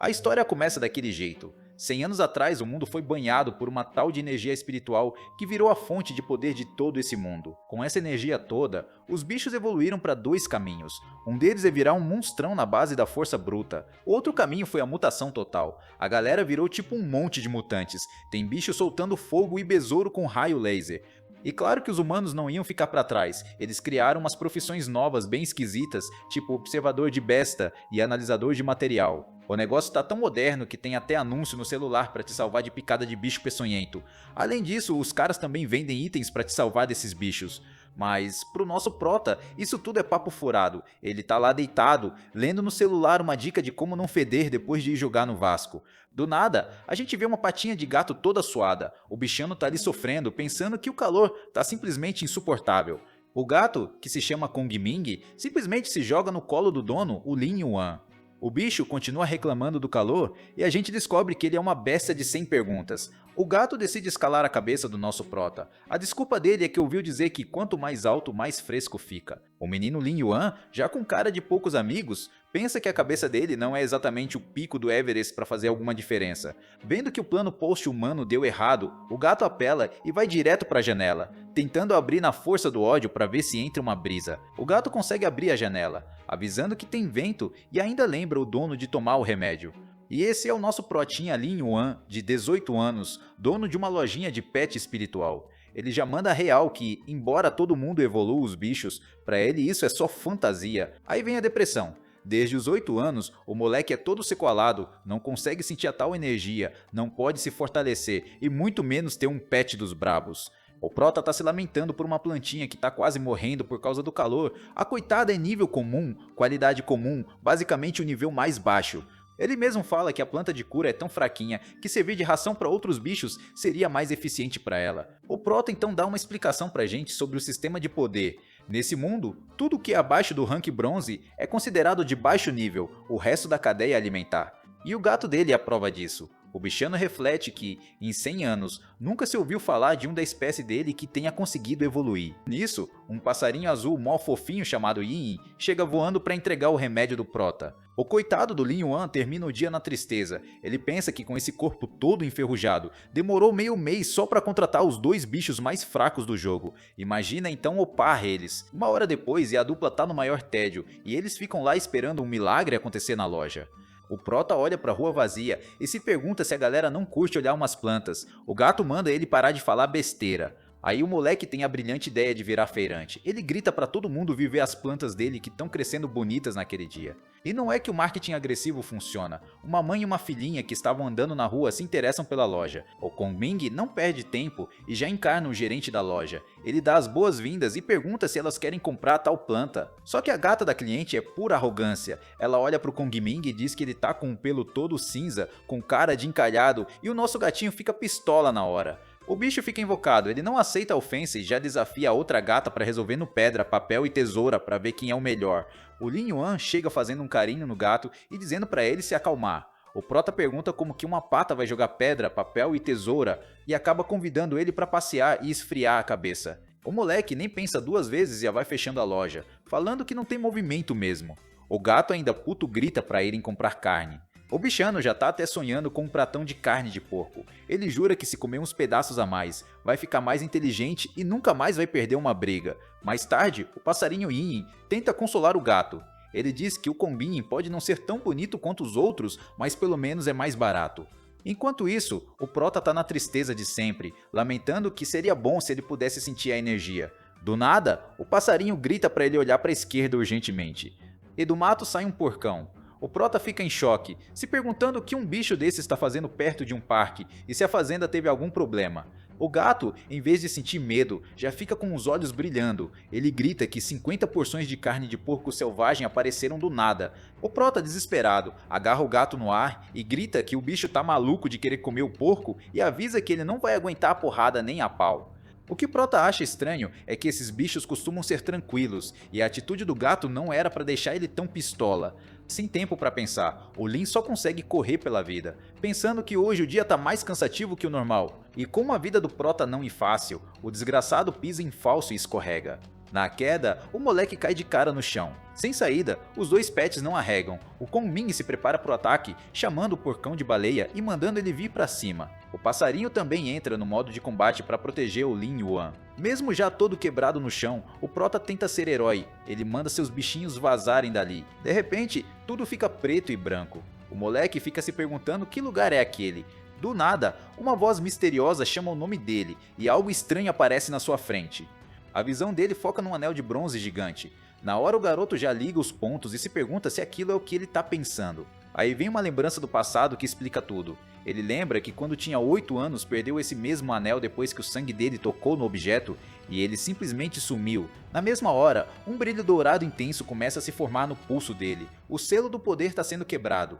A história começa daquele jeito. 100 anos atrás, o mundo foi banhado por uma tal de energia espiritual que virou a fonte de poder de todo esse mundo. Com essa energia toda, os bichos evoluíram para dois caminhos. Um deles é virar um monstrão na base da força bruta. Outro caminho foi a mutação total. A galera virou tipo um monte de mutantes. Tem bicho soltando fogo e besouro com raio laser. E claro que os humanos não iam ficar para trás, eles criaram umas profissões novas bem esquisitas, tipo observador de besta e analisador de material. O negócio tá tão moderno que tem até anúncio no celular para te salvar de picada de bicho peçonhento. Além disso, os caras também vendem itens para te salvar desses bichos. Mas pro nosso prota, isso tudo é papo furado. Ele tá lá deitado, lendo no celular uma dica de como não feder depois de ir jogar no Vasco. Do nada, a gente vê uma patinha de gato toda suada. O bichano tá ali sofrendo, pensando que o calor tá simplesmente insuportável. O gato, que se chama Kong Ming, simplesmente se joga no colo do dono, o Lin Yuan. O bicho continua reclamando do calor e a gente descobre que ele é uma bestia de 100 perguntas. O gato decide escalar a cabeça do nosso prota. A desculpa dele é que ouviu dizer que quanto mais alto, mais fresco fica. O menino Lin Yuan, já com cara de poucos amigos, pensa que a cabeça dele não é exatamente o pico do Everest para fazer alguma diferença. Vendo que o plano post-humano deu errado, o gato apela e vai direto para a janela, tentando abrir na força do ódio para ver se entra uma brisa. O gato consegue abrir a janela, avisando que tem vento e ainda lembra o dono de tomar o remédio. E esse é o nosso protinha Lin Yuan, de 18 anos, dono de uma lojinha de pet espiritual. Ele já manda real que, embora todo mundo evolua os bichos, pra ele isso é só fantasia. Aí vem a depressão. Desde os 8 anos, o moleque é todo sequelado, não consegue sentir a tal energia, não pode se fortalecer e muito menos ter um pet dos brabos. O prota tá se lamentando por uma plantinha que tá quase morrendo por causa do calor. A coitada é nível comum, qualidade comum, basicamente o nível mais baixo. Ele mesmo fala que a planta de cura é tão fraquinha que servir de ração para outros bichos seria mais eficiente para ela. O prota então dá uma explicação pra gente sobre o sistema de poder. Nesse mundo, tudo que é abaixo do rank bronze é considerado de baixo nível, o resto da cadeia alimentar. E o gato dele é a prova disso. O bichano reflete que, em 100 anos, nunca se ouviu falar de um da espécie dele que tenha conseguido evoluir. Nisso, um passarinho azul mó fofinho chamado Yin chega voando para entregar o remédio do prota. O coitado do Lin Yuan termina o dia na tristeza. Ele pensa que com esse corpo todo enferrujado, demorou meio mês só para contratar os dois bichos mais fracos do jogo. Imagina então opar eles. Uma hora depois e a dupla tá no maior tédio, e eles ficam lá esperando um milagre acontecer na loja. O prota olha pra rua vazia e se pergunta se a galera não curte olhar umas plantas. O gato manda ele parar de falar besteira. Aí o moleque tem a brilhante ideia de virar feirante. Ele grita pra todo mundo vir ver as plantas dele que estão crescendo bonitas naquele dia. E não é que o marketing agressivo funciona. Uma mãe e uma filhinha que estavam andando na rua se interessam pela loja. O Kong Ming não perde tempo e já encarna o gerente da loja. Ele dá as boas-vindas e pergunta se elas querem comprar tal planta. Só que a gata da cliente é pura arrogância. Ela olha pro Kong Ming e diz que ele tá com o pelo todo cinza, com cara de encalhado, e o nosso gatinho fica pistola na hora. O bicho fica invocado, ele não aceita a ofensa e já desafia a outra gata para resolver no pedra, papel e tesoura para ver quem é o melhor. O Lin Yuan chega fazendo um carinho no gato e dizendo para ele se acalmar. O prota pergunta como que uma pata vai jogar pedra, papel e tesoura e acaba convidando ele para passear e esfriar a cabeça. O moleque nem pensa duas vezes e já vai fechando a loja, falando que não tem movimento mesmo. O gato ainda puto grita para irem comprar carne. O bichano já tá até sonhando com um pratão de carne de porco. Ele jura que se comer uns pedaços a mais, vai ficar mais inteligente e nunca mais vai perder uma briga. Mais tarde, o passarinho Yin tenta consolar o gato. Ele diz que o combinho pode não ser tão bonito quanto os outros, mas pelo menos é mais barato. Enquanto isso, o prota tá na tristeza de sempre, lamentando que seria bom se ele pudesse sentir a energia. Do nada, o passarinho grita para ele olhar para a esquerda urgentemente. E do mato sai um porcão. O prota fica em choque, se perguntando o que um bicho desse está fazendo perto de um parque e se a fazenda teve algum problema. O gato, em vez de sentir medo, já fica com os olhos brilhando. Ele grita que 50 porções de carne de porco selvagem apareceram do nada. O prota, desesperado, agarra o gato no ar e grita que o bicho tá maluco de querer comer o porco e avisa que ele não vai aguentar a porrada nem a pau. O que Prota acha estranho é que esses bichos costumam ser tranquilos, e a atitude do gato não era para deixar ele tão pistola. Sem tempo para pensar, o Lin só consegue correr pela vida, pensando que hoje o dia tá mais cansativo que o normal. E como a vida do Prota não é fácil, o desgraçado pisa em falso e escorrega. Na queda, o moleque cai de cara no chão. Sem saída, os dois pets não arregam. O Kong Ming se prepara para o ataque, chamando o porcão de baleia e mandando ele vir para cima. O passarinho também entra no modo de combate para proteger o Lin Yuan. Mesmo já todo quebrado no chão, o Prota tenta ser herói. Ele manda seus bichinhos vazarem dali. De repente, tudo fica preto e branco. O moleque fica se perguntando que lugar é aquele. Do nada, uma voz misteriosa chama o nome dele e algo estranho aparece na sua frente. A visão dele foca num anel de bronze gigante. Na hora o garoto já liga os pontos e se pergunta se aquilo é o que ele tá pensando. Aí vem uma lembrança do passado que explica tudo. Ele lembra que quando tinha 8 anos perdeu esse mesmo anel depois que o sangue dele tocou no objeto e ele simplesmente sumiu. Na mesma hora, um brilho dourado intenso começa a se formar no pulso dele. O selo do poder está sendo quebrado.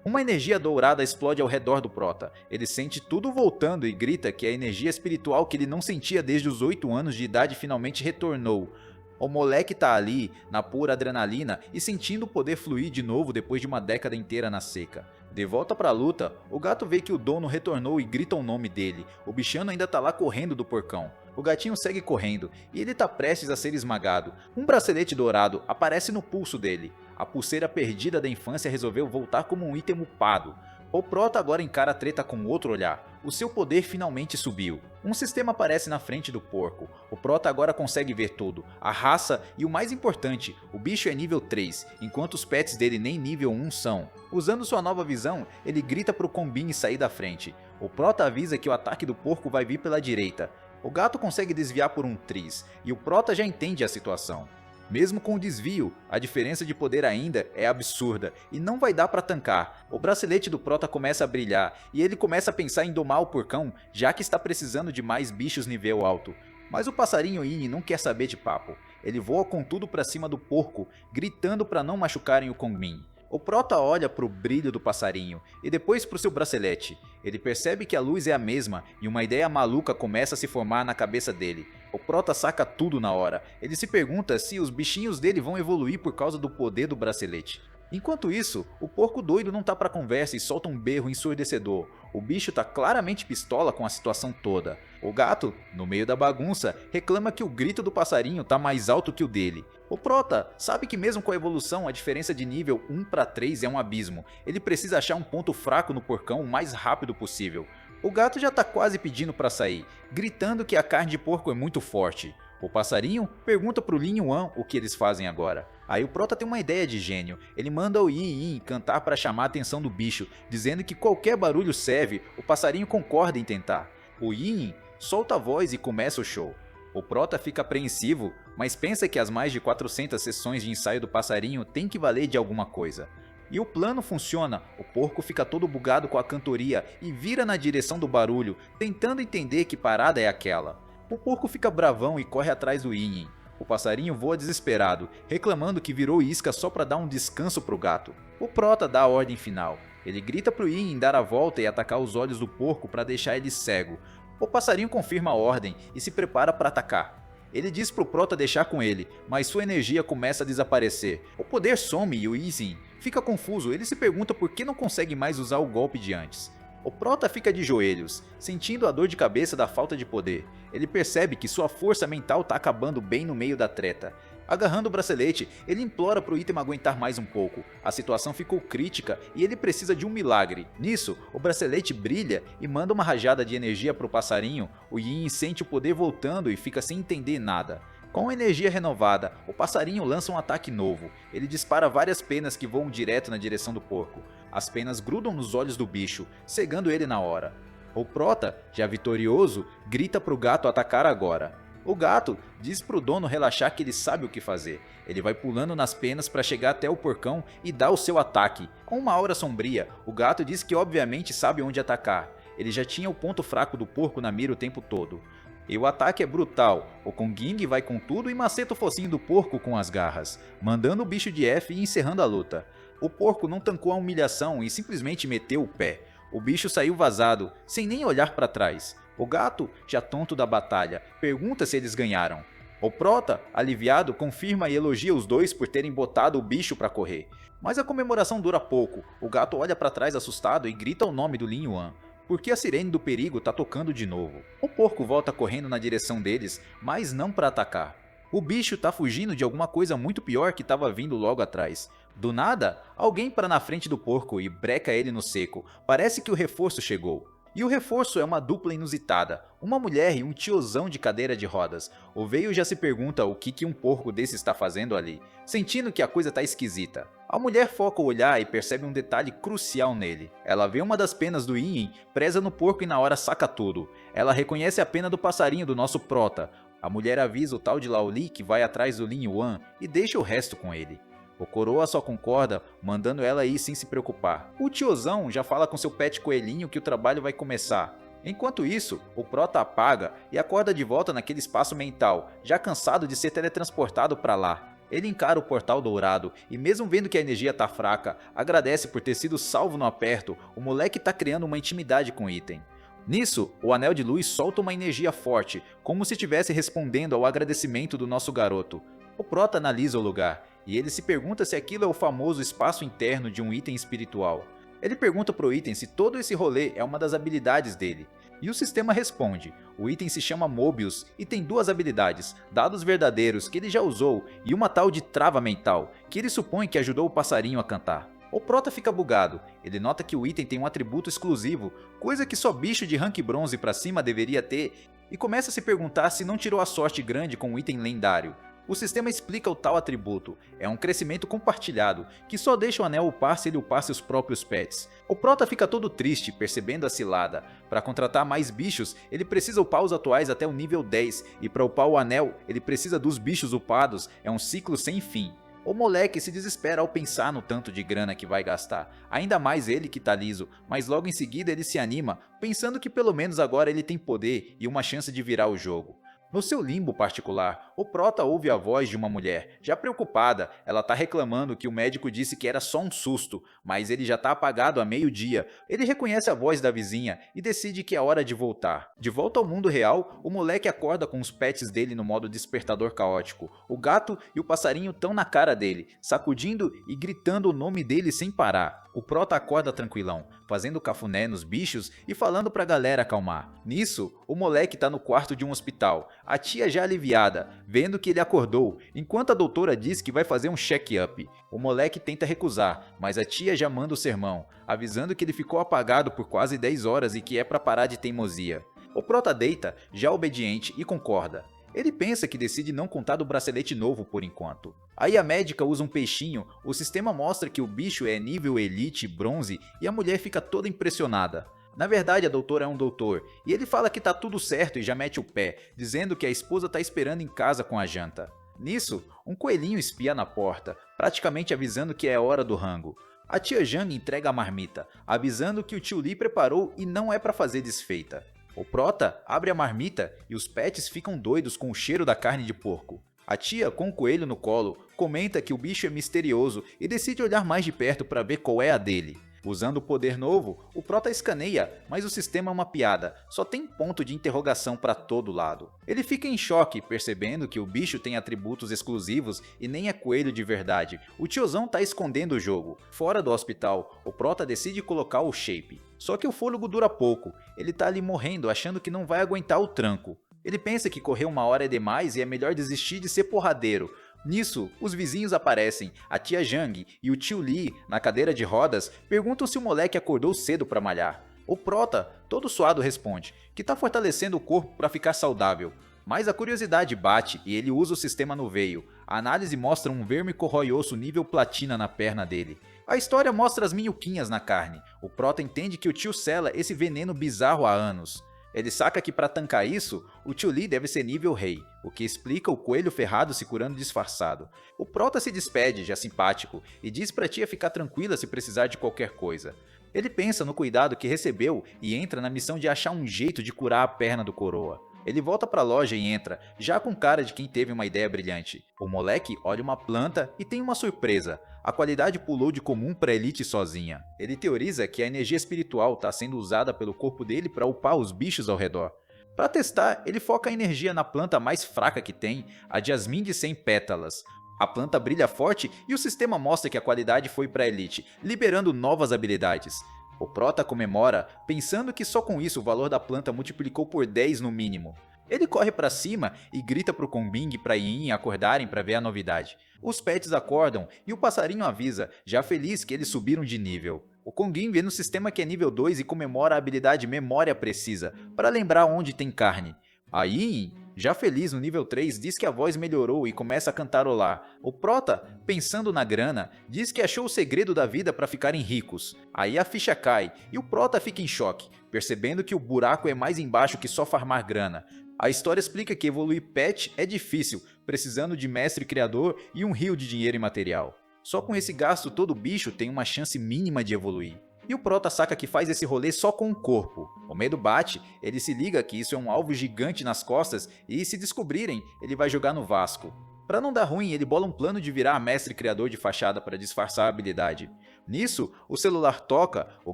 Uma energia dourada explode ao redor do Prota. Ele sente tudo voltando e grita que a energia espiritual que ele não sentia desde os 8 anos de idade finalmente retornou. O moleque tá ali, na pura adrenalina e sentindo o poder fluir de novo depois de uma década inteira na seca. De volta pra luta, o gato vê que o dono retornou e grita o nome dele. O bichano ainda tá lá correndo do porcão. O gatinho segue correndo e ele tá prestes a ser esmagado. Um bracelete dourado aparece no pulso dele. A pulseira perdida da infância resolveu voltar como um item upado. O Prota agora encara a treta com outro olhar. O seu poder finalmente subiu. Um sistema aparece na frente do porco. O Prota agora consegue ver tudo, a raça e o mais importante, o bicho é nível 3, enquanto os pets dele nem nível 1 são. Usando sua nova visão, ele grita pro Combine sair da frente. O Prota avisa que o ataque do porco vai vir pela direita. O gato consegue desviar por um tris, e o Prota já entende a situação. Mesmo com o desvio, a diferença de poder ainda é absurda e não vai dar pra tancar. O bracelete do Prota começa a brilhar e ele começa a pensar em domar o porcão, já que está precisando de mais bichos nível alto. Mas o passarinho Yin não quer saber de papo. Ele voa com tudo pra cima do porco, gritando pra não machucarem o Kongmin. O Prota olha pro brilho do passarinho e depois pro seu bracelete. Ele percebe que a luz é a mesma e uma ideia maluca começa a se formar na cabeça dele. O Prota saca tudo na hora. Ele se pergunta se os bichinhos dele vão evoluir por causa do poder do bracelete. Enquanto isso, o porco doido não tá pra conversa e solta um berro ensurdecedor. O bicho tá claramente pistola com a situação toda. O gato, no meio da bagunça, reclama que o grito do passarinho tá mais alto que o dele. O Prota sabe que mesmo com a evolução a diferença de nível 1 para 3 é um abismo. Ele precisa achar um ponto fraco no porcão o mais rápido possível. O gato já tá quase pedindo pra sair, gritando que a carne de porco é muito forte. O passarinho pergunta pro Lin Yuan o que eles fazem agora. Aí o Prota tem uma ideia de gênio. Ele manda o Yin Yin cantar para chamar a atenção do bicho, dizendo que qualquer barulho serve. O passarinho concorda em tentar. O Yin solta a voz e começa o show. O Prota fica apreensivo, mas pensa que as mais de 400 sessões de ensaio do passarinho têm que valer de alguma coisa. E o plano funciona, o porco fica todo bugado com a cantoria e vira na direção do barulho, tentando entender que parada é aquela. O porco fica bravão e corre atrás do Yin Yin. O passarinho voa desesperado, reclamando que virou isca só para dar um descanso pro gato. O Prota dá a ordem final. Ele grita pro Yin Yin dar a volta e atacar os olhos do porco para deixar ele cego. O passarinho confirma a ordem e se prepara para atacar. Ele diz pro Prota deixar com ele, mas sua energia começa a desaparecer. O poder some e o Yin fica confuso, ele se pergunta por que não consegue mais usar o golpe de antes. O Prota fica de joelhos, sentindo a dor de cabeça da falta de poder. Ele percebe que sua força mental tá acabando bem no meio da treta. Agarrando o bracelete, ele implora pro item aguentar mais um pouco. A situação ficou crítica e ele precisa de um milagre. Nisso, o bracelete brilha e manda uma rajada de energia pro passarinho. O Yin sente o poder voltando e fica sem entender nada. Com a energia renovada, o passarinho lança um ataque novo. Ele dispara várias penas que voam direto na direção do porco. As penas grudam nos olhos do bicho, cegando ele na hora. O Prota, já vitorioso, grita pro gato atacar agora. O gato diz pro dono relaxar que ele sabe o que fazer. Ele vai pulando nas penas para chegar até o porcão e dá o seu ataque. Com uma aura sombria, o gato diz que obviamente sabe onde atacar. Ele já tinha o ponto fraco do porco na mira o tempo todo. E o ataque é brutal. O Konging vai com tudo e maceta o focinho do porco com as garras, mandando o bicho de F e encerrando a luta. O porco não tancou a humilhação e simplesmente meteu o pé. O bicho saiu vazado, sem nem olhar para trás. O gato, já tonto da batalha, pergunta se eles ganharam. O Prota, aliviado, confirma e elogia os dois por terem botado o bicho para correr. Mas a comemoração dura pouco. O gato olha para trás assustado e grita o nome do Lin Yuan, porque a sirene do perigo tá tocando de novo. O porco volta correndo na direção deles, mas não para atacar. O bicho tá fugindo de alguma coisa muito pior que tava vindo logo atrás. Do nada, alguém para na frente do porco e breca ele no seco. Parece que o reforço chegou. E o reforço é uma dupla inusitada, uma mulher e um tiozão de cadeira de rodas. O Veio já se pergunta o que um porco desse está fazendo ali, sentindo que a coisa tá esquisita. A mulher foca o olhar e percebe um detalhe crucial nele. Ela vê uma das penas do Yin presa no porco e na hora saca tudo. Ela reconhece a pena do passarinho do nosso prota. A mulher avisa o tal de Lao Li que vai atrás do Lin Yuan e deixa o resto com ele. O coroa só concorda, mandando ela ir sem se preocupar. O tiozão já fala com seu pet coelhinho que o trabalho vai começar. Enquanto isso, o prota apaga e acorda de volta naquele espaço mental, já cansado de ser teletransportado para lá. Ele encara o portal dourado e, mesmo vendo que a energia tá fraca, agradece por ter sido salvo no aperto. O moleque tá criando uma intimidade com o item. Nisso, o anel de luz solta uma energia forte, como se estivesse respondendo ao agradecimento do nosso garoto. O prota analisa o lugar, e ele se pergunta se aquilo é o famoso espaço interno de um item espiritual. Ele pergunta pro item se todo esse rolê é uma das habilidades dele, e o sistema responde. O item se chama Mobius e tem duas habilidades, dados verdadeiros que ele já usou e uma tal de trava mental, que ele supõe que ajudou o passarinho a cantar. O prota fica bugado, ele nota que o item tem um atributo exclusivo, coisa que só bicho de rank bronze pra cima deveria ter, e começa a se perguntar se não tirou a sorte grande com um item lendário. O sistema explica o tal atributo, é um crescimento compartilhado, que só deixa o anel upar se ele upar seus próprios pets. O prota fica todo triste, percebendo a cilada. Para contratar mais bichos, ele precisa upar os atuais até o nível 10, e para upar o anel, ele precisa dos bichos upados, é um ciclo sem fim. O moleque se desespera ao pensar no tanto de grana que vai gastar, ainda mais ele que tá liso, mas logo em seguida ele se anima, pensando que pelo menos agora ele tem poder e uma chance de virar o jogo. No seu limbo particular, o prota ouve a voz de uma mulher. Já preocupada, ela tá reclamando que o médico disse que era só um susto, mas ele já tá apagado há meio-dia. Ele reconhece a voz da vizinha e decide que é hora de voltar. De volta ao mundo real, o moleque acorda com os pets dele no modo despertador caótico. O gato e o passarinho tão na cara dele, sacudindo e gritando o nome dele sem parar. O prota acorda tranquilão, fazendo cafuné nos bichos e falando pra galera acalmar. Nisso, o moleque tá no quarto de um hospital, a tia já aliviada, vendo que ele acordou, enquanto a doutora diz que vai fazer um check-up. O moleque tenta recusar, mas a tia já manda o sermão, avisando que ele ficou apagado por quase 10 horas e que é pra parar de teimosia. O prota deita, já obediente, e concorda. Ele pensa que decide não contar do bracelete novo por enquanto. Aí a médica usa um peixinho, o sistema mostra que o bicho é nível elite bronze e a mulher fica toda impressionada. Na verdade a doutora é um doutor, e ele fala que tá tudo certo e já mete o pé, dizendo que a esposa tá esperando em casa com a janta. Nisso, um coelhinho espia na porta, praticamente avisando que é hora do rango. A tia Jang entrega a marmita, avisando que o tio Li preparou e não é pra fazer desfeita. O prota abre a marmita e os pets ficam doidos com o cheiro da carne de porco. A tia, com o coelho no colo, comenta que o bicho é misterioso e decide olhar mais de perto para ver qual é a dele. Usando o poder novo, o prota escaneia, mas o sistema é uma piada, só tem ponto de interrogação para todo lado. Ele fica em choque, percebendo que o bicho tem atributos exclusivos e nem é coelho de verdade. O tiozão tá escondendo o jogo. Fora do hospital, o prota decide colocar o shape. Só que o fôlego dura pouco, ele tá ali morrendo achando que não vai aguentar o tranco. Ele pensa que correr uma hora é demais e é melhor desistir de ser porradeiro. Nisso, os vizinhos aparecem, a tia Jang e o tio Li, na cadeira de rodas, perguntam se o moleque acordou cedo para malhar. O prota, todo suado, responde que tá fortalecendo o corpo para ficar saudável. Mas a curiosidade bate e ele usa o sistema no veio. A análise mostra um verme corrói osso nível platina na perna dele. A história mostra as minhoquinhas na carne. O prota entende que o tio sela esse veneno bizarro há anos. Ele saca que para tancar isso, o tio Li deve ser nível rei, o que explica o coelho ferrado se curando disfarçado. O prota se despede, já simpático, e diz pra tia ficar tranquila se precisar de qualquer coisa. Ele pensa no cuidado que recebeu e entra na missão de achar um jeito de curar a perna do coroa. Ele volta pra loja e entra, já com cara de quem teve uma ideia brilhante. O moleque olha uma planta e tem uma surpresa. A qualidade pulou de comum para elite sozinha. Ele teoriza que a energia espiritual está sendo usada pelo corpo dele para upar os bichos ao redor. Para testar, ele foca a energia na planta mais fraca que tem, a Jasmim de 100 pétalas. A planta brilha forte e o sistema mostra que a qualidade foi para elite, liberando novas habilidades. O prota comemora, pensando que só com isso o valor da planta multiplicou por 10 no mínimo. Ele corre pra cima e grita pro Combing e pra Yin acordarem pra ver a novidade. Os pets acordam e o passarinho avisa, já feliz que eles subiram de nível. O Conguin vê no sistema que é nível 2 e comemora a habilidade Memória Precisa, para lembrar onde tem carne. A Yin, já feliz no nível 3, diz que a voz melhorou e começa a cantarolar. O Prota, pensando na grana, diz que achou o segredo da vida para ficarem ricos. Aí a ficha cai e o Prota fica em choque, percebendo que o buraco é mais embaixo que só farmar grana. A história explica que evoluir pet é difícil, precisando de mestre criador e um rio de dinheiro e material. Só com esse gasto todo bicho tem uma chance mínima de evoluir. E o Prota saca que faz esse rolê só com o corpo. O medo bate, ele se liga que isso é um alvo gigante nas costas e se descobrirem, ele vai jogar no Vasco. Pra não dar ruim, ele bola um plano de virar mestre criador de fachada para disfarçar a habilidade. Nisso, o celular toca, o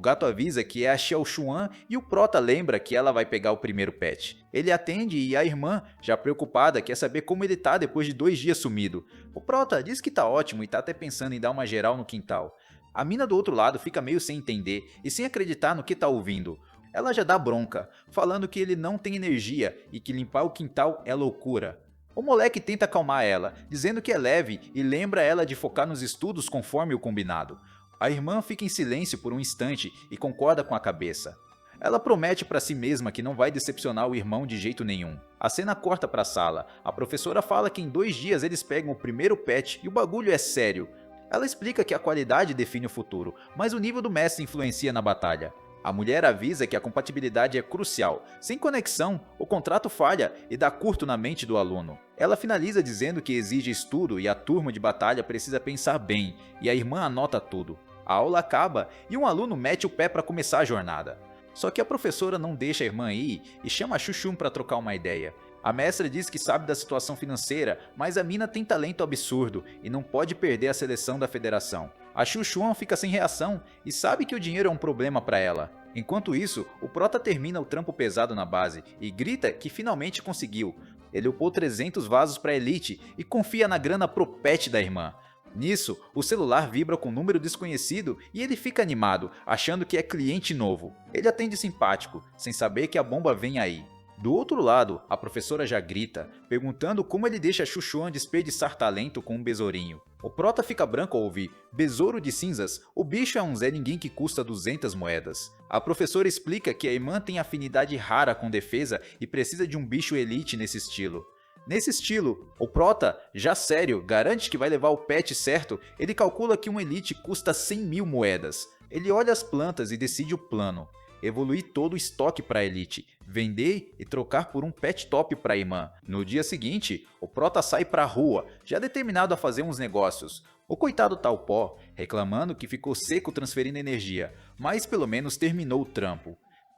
gato avisa que é a Xiao Xuan e o Prota lembra que ela vai pegar o primeiro pet. Ele atende e a irmã, já preocupada, quer saber como ele tá depois de 2 dias sumido. O Prota diz que tá ótimo e tá até pensando em dar uma geral no quintal. A mina do outro lado fica meio sem entender e sem acreditar no que tá ouvindo. Ela já dá bronca, falando que ele não tem energia e que limpar o quintal é loucura. O moleque tenta acalmar ela, dizendo que é leve e lembra ela de focar nos estudos conforme o combinado. A irmã fica em silêncio por um instante e concorda com a cabeça. Ela promete para si mesma que não vai decepcionar o irmão de jeito nenhum. A cena corta para a sala. A professora fala que em 2 dias eles pegam o primeiro pet e o bagulho é sério. Ela explica que a qualidade define o futuro, mas o nível do mestre influencia na batalha. A mulher avisa que a compatibilidade é crucial. Sem conexão, o contrato falha e dá curto na mente do aluno. Ela finaliza dizendo que exige estudo e a turma de batalha precisa pensar bem, e a irmã anota tudo. A aula acaba e um aluno mete o pé para começar a jornada. Só que a professora não deixa a irmã ir e chama a Chuchun para trocar uma ideia. A mestra diz que sabe da situação financeira, mas a mina tem talento absurdo e não pode perder a seleção da federação. A Chuchuan fica sem reação e sabe que o dinheiro é um problema para ela. Enquanto isso, o Prota termina o trampo pesado na base e grita que finalmente conseguiu. Ele upou 300 vasos para Elite e confia na grana pro pet da irmã. Nisso, o celular vibra com um número desconhecido e ele fica animado, achando que é cliente novo. Ele atende simpático, sem saber que a bomba vem aí. Do outro lado, a professora já grita, perguntando como ele deixa Chuchuan desperdiçar talento com um besourinho. O Prota fica branco ao ouvir besouro de cinzas, o bicho é um Zé Ninguém que custa 200 moedas. A professora explica que a irmã tem afinidade rara com defesa e precisa de um bicho elite nesse estilo. Nesse estilo, o Prota, já sério, garante que vai levar o pet certo, ele calcula que um elite custa 100.000 moedas. Ele olha as plantas e decide o plano. Evoluir todo o estoque para a Elite, vender e trocar por um pet top para a irmã. No dia seguinte, o Prota sai para a rua, já determinado a fazer uns negócios. O coitado tá o pó, reclamando que ficou seco transferindo energia, mas pelo menos terminou o trampo.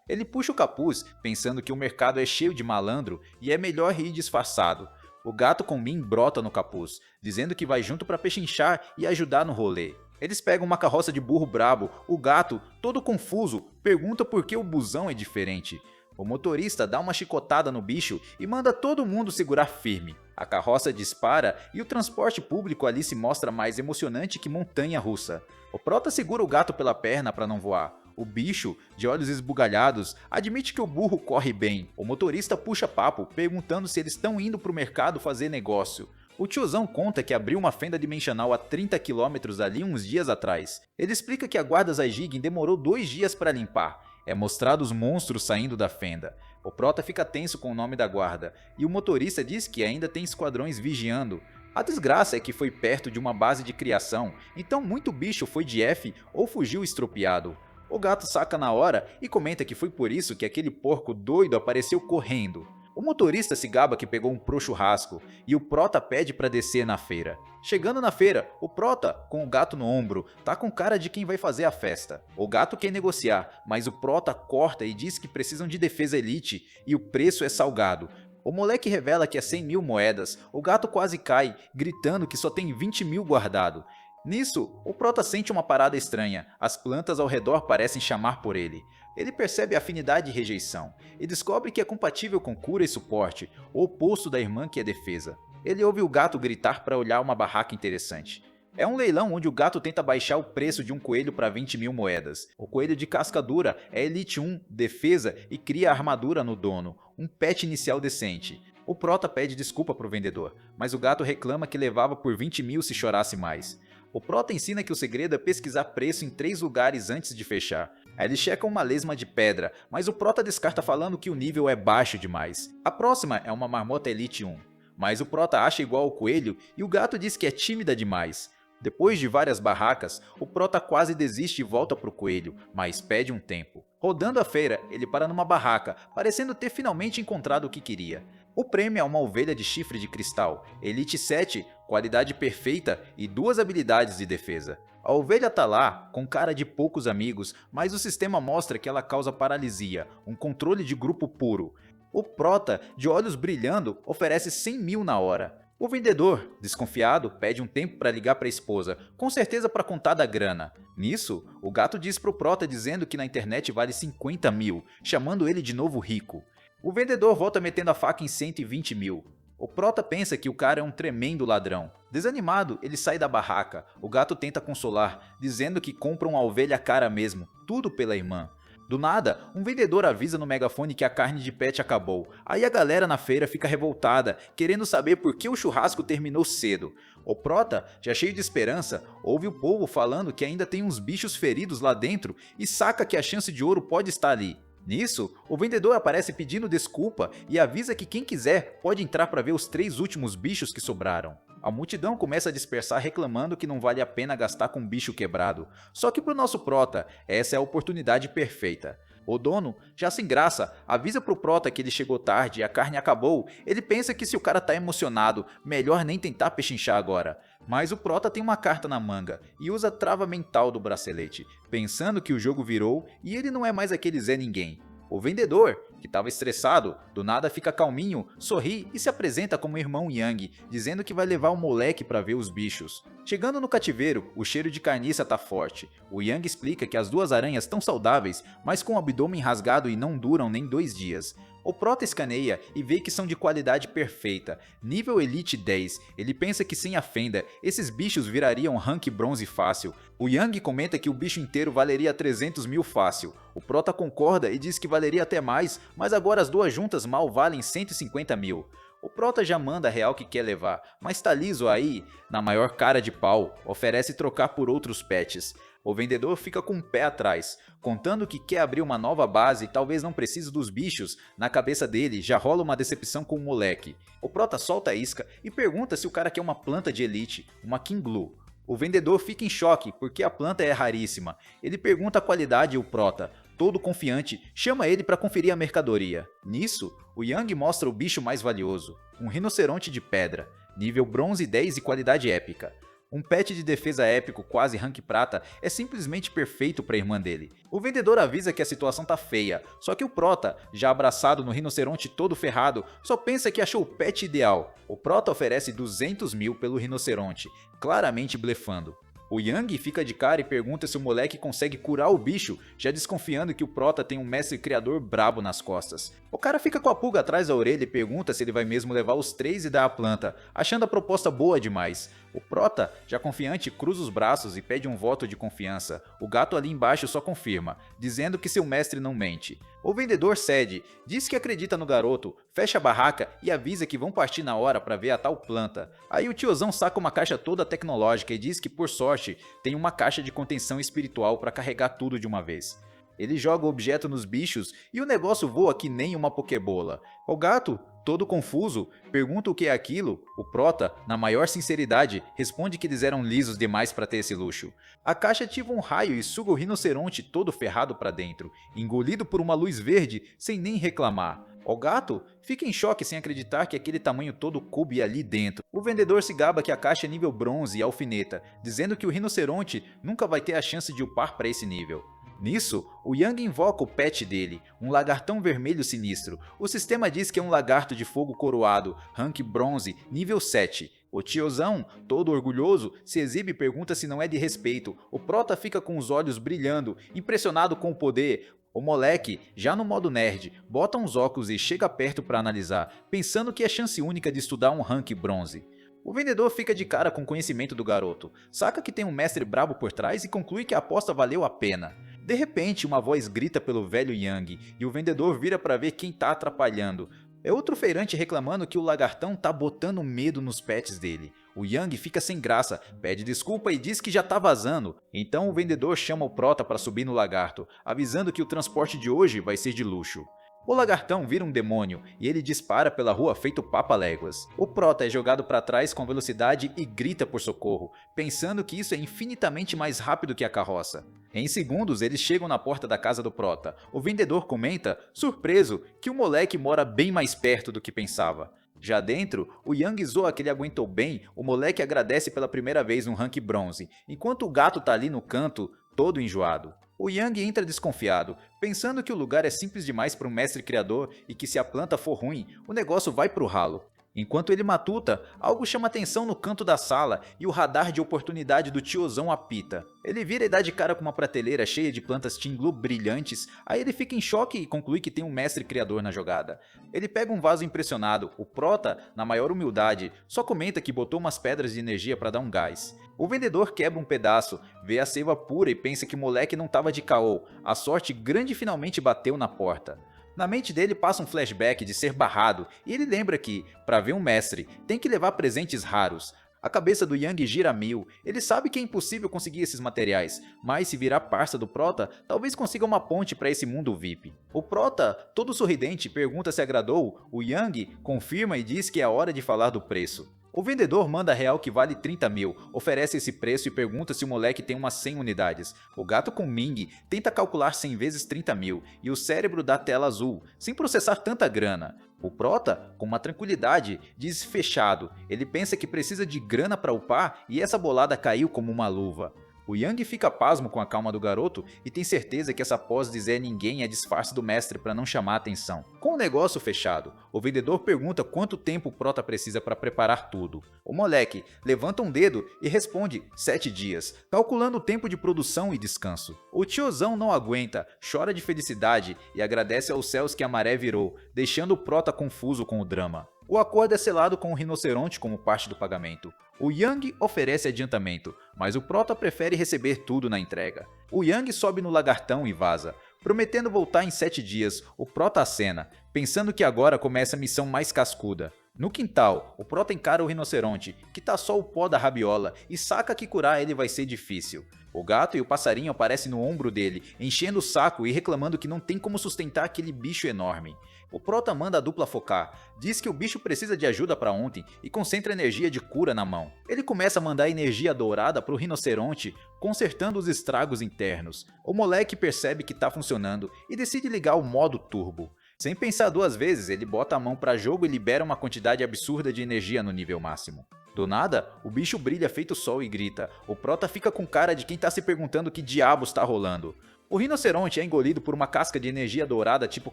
Ele puxa o capuz, pensando que o mercado é cheio de malandro e é melhor ir disfarçado. O gato Combin brota no capuz, dizendo que vai junto para pechinchar e ajudar no rolê. Eles pegam uma carroça de burro brabo, o gato, todo confuso, pergunta por que o busão é diferente. O motorista dá uma chicotada no bicho e manda todo mundo segurar firme. A carroça dispara e o transporte público ali se mostra mais emocionante que montanha-russa. O Prota segura o gato pela perna para não voar. O bicho, de olhos esbugalhados, admite que o burro corre bem. O motorista puxa papo, perguntando se eles estão indo para o mercado fazer negócio. O tiozão conta que abriu uma fenda dimensional a 30 km ali uns dias atrás. Ele explica que a guarda Zaijigin demorou 2 dias para limpar. É mostrado os monstros saindo da fenda. O Prota fica tenso com o nome da guarda, e o motorista diz que ainda tem esquadrões vigiando. A desgraça é que foi perto de uma base de criação, então muito bicho foi de F ou fugiu estropiado. O gato saca na hora e comenta que foi por isso que aquele porco doido apareceu correndo. O motorista se gaba que pegou um pro churrasco e o Prota pede para descer na feira. Chegando na feira, o Prota, com o gato no ombro, tá com cara de quem vai fazer a festa. O gato quer negociar, mas o Prota corta e diz que precisam de defesa elite e o preço é salgado. O moleque revela que é 100.000 moedas, o gato quase cai, gritando que só tem 20.000 guardado. Nisso, o Prota sente uma parada estranha, as plantas ao redor parecem chamar por ele. Ele percebe afinidade e rejeição, e descobre que é compatível com cura e suporte, o oposto da irmã que é defesa. Ele ouve o gato gritar para olhar uma barraca interessante. É um leilão onde o gato tenta baixar o preço de um coelho para 20 mil moedas. O coelho de casca dura é Elite 1, defesa e cria armadura no dono, um pet inicial decente. O prota pede desculpa pro vendedor, mas o gato reclama que levava por 20 mil se chorasse mais. O prota ensina que o segredo é pesquisar preço em 3 lugares antes de fechar. Aí ele checa uma lesma de pedra, mas o prota descarta falando que o nível é baixo demais. A próxima é uma marmota Elite 1, mas o prota acha igual ao coelho e o gato diz que é tímida demais. Depois de várias barracas, o prota quase desiste e volta pro coelho, mas pede um tempo. Rodando a feira, ele para numa barraca, parecendo ter finalmente encontrado o que queria. O prêmio é uma ovelha de chifre de cristal, Elite 7, qualidade perfeita e 2 habilidades de defesa. A ovelha tá lá, com cara de poucos amigos, mas o sistema mostra que ela causa paralisia, um controle de grupo puro. O prota, de olhos brilhando, oferece 100 mil na hora. O vendedor, desconfiado, pede um tempo para ligar para a esposa, com certeza para contar da grana. Nisso, o gato diz pro prota dizendo que na internet vale 50 mil, chamando ele de novo rico. O vendedor volta metendo a faca em 120 mil. O prota pensa que o cara é um tremendo ladrão. Desanimado, ele sai da barraca. O gato tenta consolar, dizendo que compra uma ovelha cara mesmo, tudo pela irmã. Do nada, um vendedor avisa no megafone que a carne de pet acabou. Aí a galera na feira fica revoltada, querendo saber por que o churrasco terminou cedo. O prota, já cheio de esperança, ouve o povo falando que ainda tem uns bichos feridos lá dentro e saca que a chance de ouro pode estar ali. Nisso, o vendedor aparece pedindo desculpa e avisa que quem quiser pode entrar para ver os 3 últimos bichos que sobraram. A multidão começa a dispersar reclamando que não vale a pena gastar com um bicho quebrado. Só que pro nosso prota, essa é a oportunidade perfeita. O dono, já sem graça, avisa pro prota que ele chegou tarde e a carne acabou. Ele pensa que se o cara tá emocionado, melhor nem tentar pechinchar agora. Mas o prota tem uma carta na manga e usa a trava mental do bracelete, pensando que o jogo virou e ele não é mais aquele Zé Ninguém. O vendedor, que estava estressado, do nada fica calminho, sorri e se apresenta como irmão Yang, dizendo que vai levar o moleque para ver os bichos. Chegando no cativeiro, o cheiro de carniça tá forte. O Yang explica que as 2 aranhas estão saudáveis, mas com o abdômen rasgado e não duram nem 2 dias. O prota escaneia e vê que são de qualidade perfeita, nível Elite 10. Ele pensa que sem a fenda, esses bichos virariam rank bronze fácil. O Yang comenta que o bicho inteiro valeria 300 mil fácil. O prota concorda e diz que valeria até mais, mas agora as 2 juntas mal valem 150 mil. O prota já manda a real que quer levar, mas tá liso aí, na maior cara de pau, oferece trocar por outros pets. O vendedor fica com o pé atrás, contando que quer abrir uma nova base e talvez não precise dos bichos. Na cabeça dele já rola uma decepção com o moleque. O prota solta a isca e pergunta se o cara quer uma planta de elite, uma King Glue. O vendedor fica em choque porque a planta é raríssima. Ele pergunta a qualidade e o prota, todo confiante, chama ele para conferir a mercadoria. Nisso, o Yang mostra o bicho mais valioso, um rinoceronte de pedra, nível bronze 10 e qualidade épica. Um pet de defesa épico quase rank prata é simplesmente perfeito para a irmã dele. O vendedor avisa que a situação tá feia, só que o prota, já abraçado no rinoceronte todo ferrado, só pensa que achou o pet ideal. O prota oferece 200 mil pelo rinoceronte, claramente blefando. O Yang fica de cara e pergunta se o moleque consegue curar o bicho, já desconfiando que o prota tem um mestre criador brabo nas costas. O cara fica com a pulga atrás da orelha e pergunta se ele vai mesmo levar os 3 e dar a planta, achando a proposta boa demais. O prota, já confiante, cruza os braços e pede um voto de confiança. O gato ali embaixo só confirma, dizendo que seu mestre não mente. O vendedor cede, diz que acredita no garoto, fecha a barraca e avisa que vão partir na hora para ver a tal planta. Aí o tiozão saca uma caixa toda tecnológica e diz que por sorte tem uma caixa de contenção espiritual para carregar tudo de uma vez. Ele joga o objeto nos bichos e o negócio voa que nem uma pokebola. O gato, todo confuso, pergunta o que é aquilo. O prota, na maior sinceridade, responde que eles eram lisos demais para ter esse luxo. A caixa ativa um raio e suga o rinoceronte todo ferrado para dentro, engolido por uma luz verde sem nem reclamar. O gato fica em choque sem acreditar que aquele tamanho todo coube ali dentro. O vendedor se gaba que a caixa é nível bronze e alfineta, dizendo que o rinoceronte nunca vai ter a chance de upar para esse nível. Nisso, o Yang invoca o pet dele, um lagartão vermelho sinistro. O sistema diz que é um lagarto de fogo coroado, rank bronze, nível 7. O tiozão, todo orgulhoso, se exibe e pergunta se não é de respeito. O prota fica com os olhos brilhando, impressionado com o poder. O moleque, já no modo nerd, bota uns óculos e chega perto para analisar, pensando que é chance única de estudar um rank bronze. O vendedor fica de cara com o conhecimento do garoto, saca que tem um mestre brabo por trás e conclui que a aposta valeu a pena. De repente, uma voz grita pelo velho Yang e o vendedor vira para ver quem tá atrapalhando. É outro feirante reclamando que o lagartão tá botando medo nos pets dele. O Yang fica sem graça, pede desculpa e diz que já tá vazando. Então o vendedor chama o Prota para subir no lagarto, avisando que o transporte de hoje vai ser de luxo. O lagartão vira um demônio e ele dispara pela rua feito papa-léguas. O Prota é jogado para trás com velocidade e grita por socorro, pensando que isso é infinitamente mais rápido que a carroça. Em segundos eles chegam na porta da casa do Prota. O vendedor comenta, surpreso, que o moleque mora bem mais perto do que pensava. Já dentro, o Yang zoa que ele aguentou bem, o moleque agradece pela primeira vez no rank bronze, enquanto o gato tá ali no canto, todo enjoado. O Yang entra desconfiado, pensando que o lugar é simples demais para um mestre criador e que se a planta for ruim, o negócio vai pro ralo. Enquanto ele matuta, algo chama atenção no canto da sala e o radar de oportunidade do tiozão apita. Ele vira e dá de cara com uma prateleira cheia de plantas Tinglu brilhantes, aí ele fica em choque e conclui que tem um mestre criador na jogada. Ele pega um vaso impressionado, o Prota, na maior humildade, só comenta que botou umas pedras de energia para dar um gás. O vendedor quebra um pedaço, vê a seiva pura e pensa que o moleque não tava de caô, a sorte grande finalmente bateu na porta. Na mente dele passa um flashback de ser barrado e ele lembra que, para ver um mestre, tem que levar presentes raros. A cabeça do Yang gira a mil, ele sabe que é impossível conseguir esses materiais, mas se virar parça do Prota, talvez consiga uma ponte para esse mundo VIP. O Prota, todo sorridente, pergunta se agradou, o Yang confirma e diz que é hora de falar do preço. O vendedor manda real que vale 30 mil, oferece esse preço e pergunta se o moleque tem umas 100 unidades. O gato com Ming tenta calcular 100 vezes 30 mil e o cérebro dá tela azul, sem processar tanta grana. O Prota, com uma tranquilidade, diz fechado, ele pensa que precisa de grana para upar e essa bolada caiu como uma luva. O Yang fica pasmo com a calma do garoto e tem certeza que essa pós de Zé Ninguém é disfarce do mestre para não chamar a atenção. Com o negócio fechado, o vendedor pergunta quanto tempo o Prota precisa para preparar tudo. O moleque levanta um dedo e responde 7 dias, calculando o tempo de produção e descanso. O tiozão não aguenta, chora de felicidade e agradece aos céus que a maré virou, deixando o Prota confuso com o drama. O acordo é selado com o rinoceronte como parte do pagamento. O Yang oferece adiantamento, mas o Prota prefere receber tudo na entrega. O Yang sobe no lagartão e vaza. Prometendo voltar em 7 dias, o Prota acena, pensando que agora começa a missão mais cascuda. No quintal, o Prota encara o rinoceronte, que tá só o pó da rabiola, e saca que curar ele vai ser difícil. O gato e o passarinho aparecem no ombro dele, enchendo o saco e reclamando que não tem como sustentar aquele bicho enorme. O Prota manda a dupla focar, diz que o bicho precisa de ajuda para ontem e concentra energia de cura na mão. Ele começa a mandar energia dourada pro rinoceronte, consertando os estragos internos. O moleque percebe que tá funcionando e decide ligar o modo turbo. Sem pensar duas vezes, ele bota a mão para jogo e libera uma quantidade absurda de energia no nível máximo. Do nada, o bicho brilha feito sol e grita. O Prota fica com cara de quem tá se perguntando que diabos tá rolando. O rinoceronte é engolido por uma casca de energia dourada tipo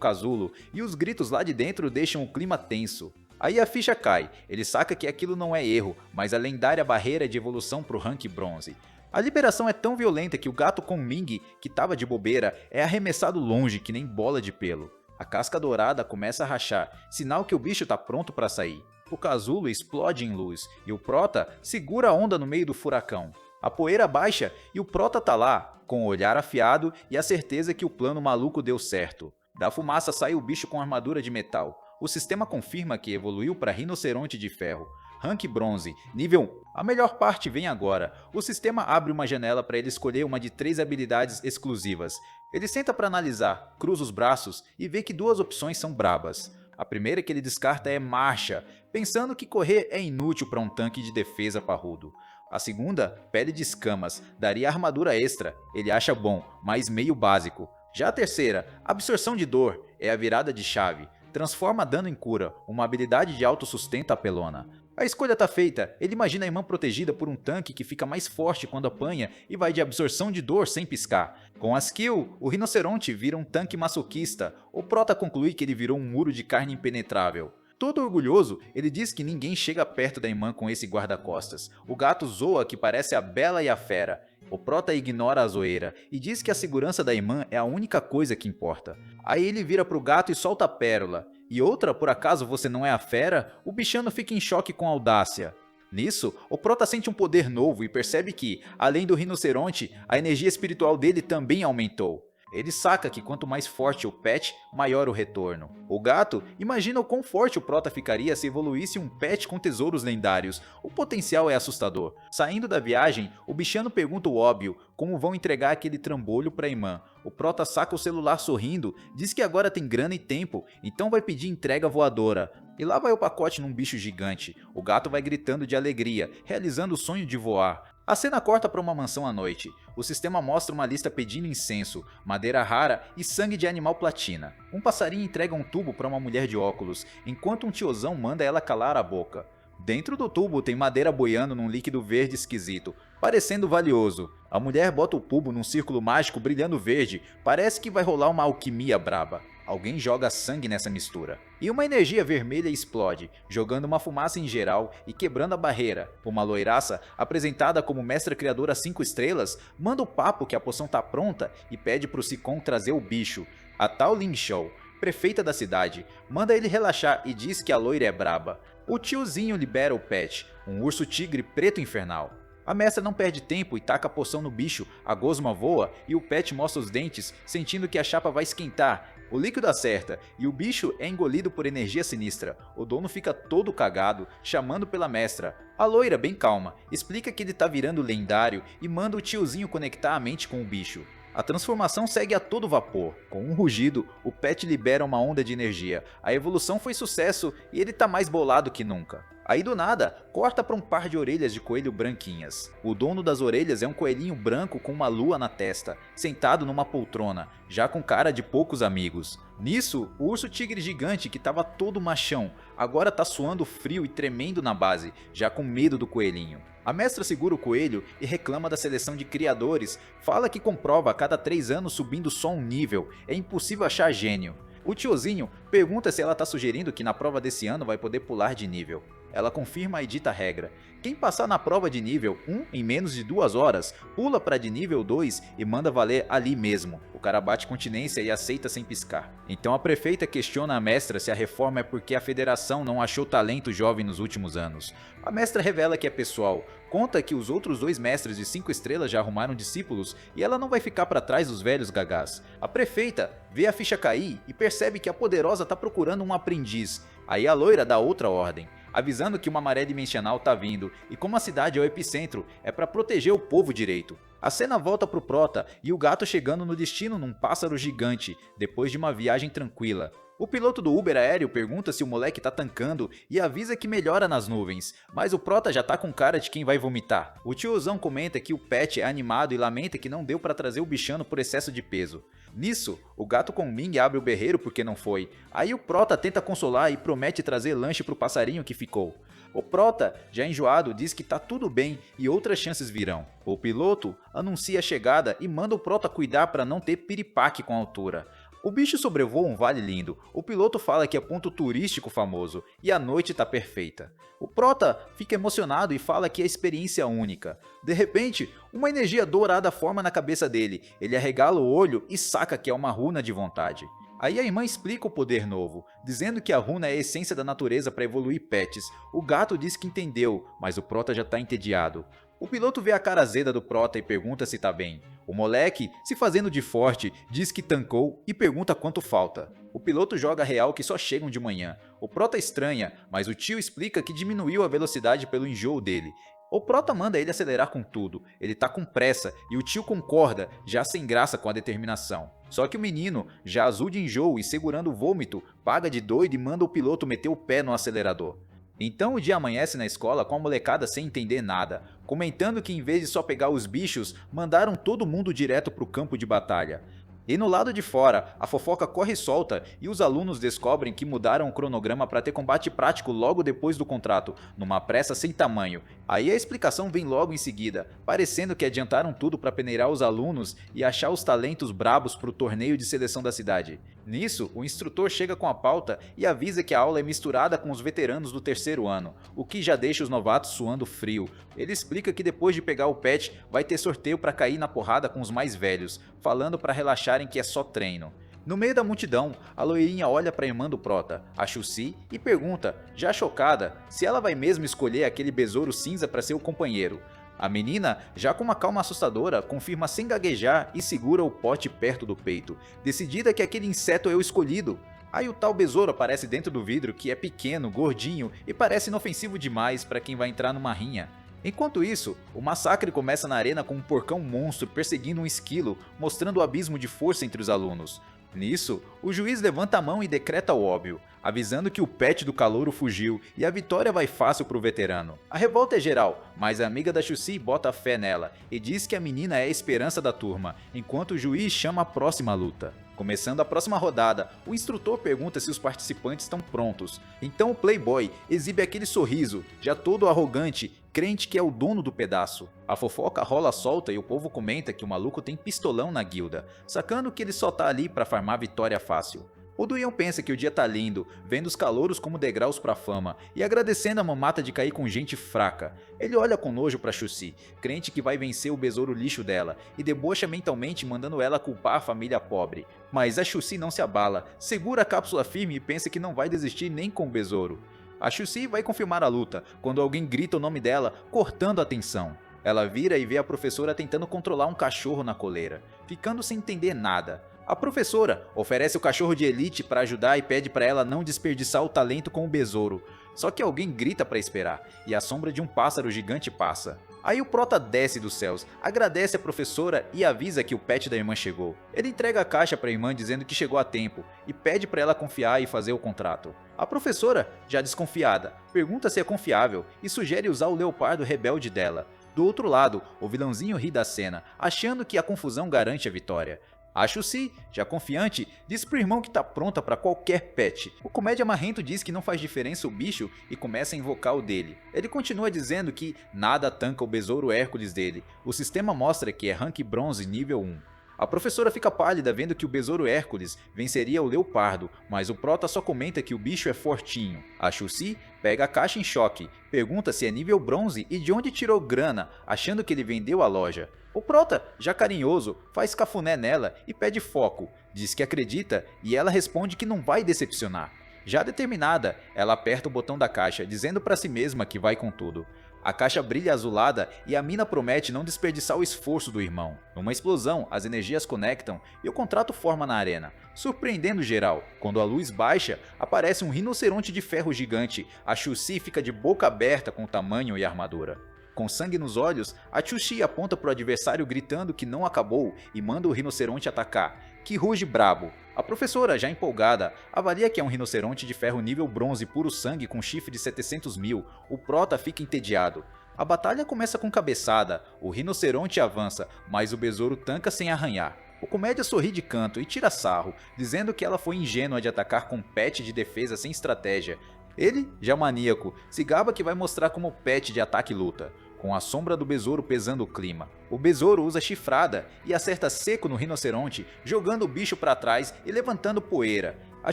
casulo, e os gritos lá de dentro deixam o clima tenso. Aí a ficha cai, ele saca que aquilo não é erro, mas a lendária barreira de evolução pro rank bronze. A liberação é tão violenta que o gato com Ming, que tava de bobeira, é arremessado longe que nem bola de pelo. A casca dourada começa a rachar, sinal que o bicho tá pronto para sair. O casulo explode em luz, e o Prota segura a onda no meio do furacão. A poeira baixa e o Prota tá lá, com o olhar afiado e a certeza que o plano maluco deu certo. Da fumaça sai o bicho com armadura de metal. O sistema confirma que evoluiu para rinoceronte de ferro. Rank bronze, nível 1. A melhor parte vem agora. O sistema abre uma janela para ele escolher uma de 3 habilidades exclusivas. Ele senta para analisar, cruza os braços e vê que 2 opções são brabas. A primeira que ele descarta é marcha, pensando que correr é inútil para um tanque de defesa parrudo. A segunda, pele de escamas, daria armadura extra, ele acha bom, mas meio básico. Já a terceira, absorção de dor, é a virada de chave, transforma dano em cura, uma habilidade de autossustento apelona. A escolha tá feita, ele imagina a irmã protegida por um tanque que fica mais forte quando apanha e vai de absorção de dor sem piscar. Com a skill, o rinoceronte vira um tanque masoquista, o Prota conclui que ele virou um muro de carne impenetrável. Todo orgulhoso, ele diz que ninguém chega perto da irmã com esse guarda-costas. O gato zoa que parece a Bela e a Fera. O Prota ignora a zoeira e diz que a segurança da irmã é a única coisa que importa. Aí ele vira pro gato e solta a pérola. E outra, por acaso você não é a fera? O bichano fica em choque com audácia. Nisso, o Prota sente um poder novo e percebe que, além do rinoceronte, a energia espiritual dele também aumentou. Ele saca que quanto mais forte o pet, maior o retorno. O gato imagina o quão forte o Prota ficaria se evoluísse um pet com tesouros lendários. O potencial é assustador. Saindo da viagem, o bichano pergunta o óbvio, como vão entregar aquele trambolho pra irmã. O Prota saca o celular sorrindo, diz que agora tem grana e tempo, então vai pedir entrega voadora. E lá vai o pacote num bicho gigante. O gato vai gritando de alegria, realizando o sonho de voar. A cena corta para uma mansão à noite. O sistema mostra uma lista pedindo incenso, madeira rara e sangue de animal platina. Um passarinho entrega um tubo para uma mulher de óculos, enquanto um tiozão manda ela calar a boca. Dentro do tubo tem madeira boiando num líquido verde esquisito, parecendo valioso. A mulher bota o tubo num círculo mágico brilhando verde, parece que vai rolar uma alquimia braba. Alguém joga sangue nessa mistura. E uma energia vermelha explode, jogando uma fumaça em geral e quebrando a barreira. Uma loiraça, apresentada como mestra criadora 5 estrelas, manda o papo que a poção tá pronta e pede pro Sicon trazer o bicho. A tal Lin Shou, prefeita da cidade, manda ele relaxar e diz que a loira é braba. O tiozinho libera o pet, um urso tigre preto infernal. A mestra não perde tempo e taca a poção no bicho, a gosma voa e o pet mostra os dentes, sentindo que a chapa vai esquentar. O líquido acerta e o bicho é engolido por energia sinistra. O dono fica todo cagado, chamando pela mestra. A loira, bem calma, explica que ele tá virando lendário e manda o tiozinho conectar a mente com o bicho. A transformação segue a todo vapor. Com um rugido, o pet libera uma onda de energia. A evolução foi sucesso e ele tá mais bolado que nunca. Aí do nada, corta para um par de orelhas de coelho branquinhas. O dono das orelhas é um coelhinho branco com uma lua na testa, sentado numa poltrona, já com cara de poucos amigos. Nisso, o urso tigre gigante, que estava todo machão, agora tá suando frio e tremendo na base, já com medo do coelhinho. A mestra segura o coelho e reclama da seleção de criadores, fala que comprova a cada 3 anos subindo só um nível, é impossível achar gênio. O tiozinho pergunta se ela tá sugerindo que na prova desse ano vai poder pular de nível. Ela confirma e dita a regra. Quem passar na prova de nível 1 em menos de 2 horas, pula para de nível 2 e manda valer ali mesmo. O cara bate continência e aceita sem piscar. Então a prefeita questiona a mestra se a reforma é porque a federação não achou talento jovem nos últimos anos. A mestra revela que é pessoal, conta que os outros 2 mestres de 5 estrelas já arrumaram discípulos e ela não vai ficar para trás dos velhos gagás. A prefeita vê a ficha cair e percebe que a poderosa tá procurando um aprendiz. Aí a loira dá outra ordem, avisando que uma maré dimensional tá vindo e como a cidade é o epicentro, é para proteger o povo direito. A cena volta pro Prota e o gato chegando no destino num pássaro gigante, depois de uma viagem tranquila. O piloto do Uber aéreo pergunta se o moleque tá tancando e avisa que melhora nas nuvens, mas o Prota já tá com cara de quem vai vomitar. O tiozão comenta que o pet é animado e lamenta que não deu para trazer o bichano por excesso de peso. Nisso, o gato com Ming abre o berreiro porque não foi. Aí o Prota tenta consolar e promete trazer lanche pro passarinho que ficou. O Prota, já enjoado, diz que tá tudo bem e outras chances virão. O piloto anuncia a chegada e manda o Prota cuidar para não ter piripaque com a altura. O bicho sobrevoa um vale lindo, o piloto fala que é ponto turístico famoso e a noite tá perfeita. O Prota fica emocionado e fala que é experiência única. De repente, uma energia dourada forma na cabeça dele, ele arregala o olho e saca que é uma runa de vontade. Aí a irmã explica o poder novo, dizendo que a runa é a essência da natureza para evoluir pets. O gato diz que entendeu, mas o Prota já tá entediado. O piloto vê a cara azeda do Prota e pergunta se tá bem. O moleque, se fazendo de forte, diz que tancou e pergunta quanto falta. O piloto joga real que só chegam de manhã. O Prota estranha, mas o tio explica que diminuiu a velocidade pelo enjoo dele. O Prota manda ele acelerar com tudo, ele tá com pressa e o tio concorda, já sem graça com a determinação. Só que o menino, já azul de enjoo e segurando o vômito, paga de doido e manda o piloto meter o pé no acelerador. Então o dia amanhece na escola com a molecada sem entender nada, comentando que em vez de só pegar os bichos, mandaram todo mundo direto pro campo de batalha. E no lado de fora, a fofoca corre solta e os alunos descobrem que mudaram o cronograma para ter combate prático logo depois do contrato, numa pressa sem tamanho. Aí a explicação vem logo em seguida, parecendo que adiantaram tudo para peneirar os alunos e achar os talentos brabos para o torneio de seleção da cidade. Nisso, o instrutor chega com a pauta e avisa que a aula é misturada com os veteranos do 3º ano, o que já deixa os novatos suando frio. Ele explica que depois de pegar o pet, vai ter sorteio para cair na porrada com os mais velhos, falando para relaxarem que é só treino. No meio da multidão, a loirinha olha para a irmã do prota, a Chucy, e pergunta, já chocada, se ela vai mesmo escolher aquele besouro cinza para ser o companheiro. A menina, já com uma calma assustadora, confirma sem gaguejar e segura o pote perto do peito, decidida que aquele inseto é o escolhido. Aí o tal besouro aparece dentro do vidro, que é pequeno, gordinho e parece inofensivo demais para quem vai entrar numa rinha. Enquanto isso, o massacre começa na arena com um porcão monstro perseguindo um esquilo, mostrando o abismo de força entre os alunos. Nisso, o juiz levanta a mão e decreta o óbvio, avisando que o pet do calouro fugiu e a vitória vai fácil pro veterano. A revolta é geral, mas a amiga da Chucy bota fé nela e diz que a menina é a esperança da turma, enquanto o juiz chama a próxima luta. Começando a próxima rodada, o instrutor pergunta se os participantes estão prontos. Então o Playboy exibe aquele sorriso, já todo arrogante, crente que é o dono do pedaço. A fofoca rola solta e o povo comenta que o maluco tem pistolão na guilda, sacando que ele só tá ali pra farmar vitória fácil. O Duion pensa que o dia tá lindo, vendo os calouros como degraus pra fama e agradecendo a mamata de cair com gente fraca. Ele olha com nojo pra Chucy, crente que vai vencer o besouro lixo dela, e debocha mentalmente mandando ela culpar a família pobre. Mas a Chucy não se abala, segura a cápsula firme e pensa que não vai desistir nem com o besouro. A Chucy vai confirmar a luta, quando alguém grita o nome dela, cortando a tensão. Ela vira e vê a professora tentando controlar um cachorro na coleira, ficando sem entender nada. A professora oferece o cachorro de elite para ajudar e pede para ela não desperdiçar o talento com o besouro. Só que alguém grita para esperar, e a sombra de um pássaro gigante passa. Aí o prota desce dos céus, agradece a professora e avisa que o pet da irmã chegou. Ele entrega a caixa para a irmã dizendo que chegou a tempo, e pede para ela confiar e fazer o contrato. A professora, já desconfiada, pergunta se é confiável e sugere usar o leopardo rebelde dela. Do outro lado, o vilãozinho ri da cena, achando que a confusão garante a vitória. A Chucy, já confiante, diz pro irmão que tá pronta para qualquer pet. O comédia marrento diz que não faz diferença o bicho e começa a invocar o dele. Ele continua dizendo que nada tanca o besouro Hércules dele. O sistema mostra que é rank bronze nível 1. A professora fica pálida vendo que o besouro Hércules venceria o leopardo, mas o prota só comenta que o bicho é fortinho. A Chucy pega a caixa em choque, pergunta se é nível bronze e de onde tirou grana, achando que ele vendeu a loja. O prota, já carinhoso, faz cafuné nela e pede foco, diz que acredita e ela responde que não vai decepcionar. Já determinada, ela aperta o botão da caixa, dizendo para si mesma que vai com tudo. A caixa brilha azulada e a mina promete não desperdiçar o esforço do irmão. Numa explosão, as energias conectam e o contrato forma na arena, surpreendendo geral. Quando a luz baixa, aparece um rinoceronte de ferro gigante. A Chucy fica de boca aberta com o tamanho e a armadura. Com sangue nos olhos, a Chucy aponta para o adversário gritando que não acabou e manda o rinoceronte atacar, que ruge brabo. A professora, já empolgada, avalia que é um rinoceronte de ferro nível bronze puro sangue com chifre de 700 mil. O prota fica entediado. A batalha começa com cabeçada, o rinoceronte avança, mas o besouro tanca sem arranhar. O comédia sorri de canto e tira sarro, dizendo que ela foi ingênua de atacar com pet de defesa sem estratégia. Ele, já maníaco, se gaba que vai mostrar como pet de ataque e luta, com a sombra do besouro pesando o clima. O besouro usa chifrada e acerta seco no rinoceronte, jogando o bicho para trás e levantando poeira. A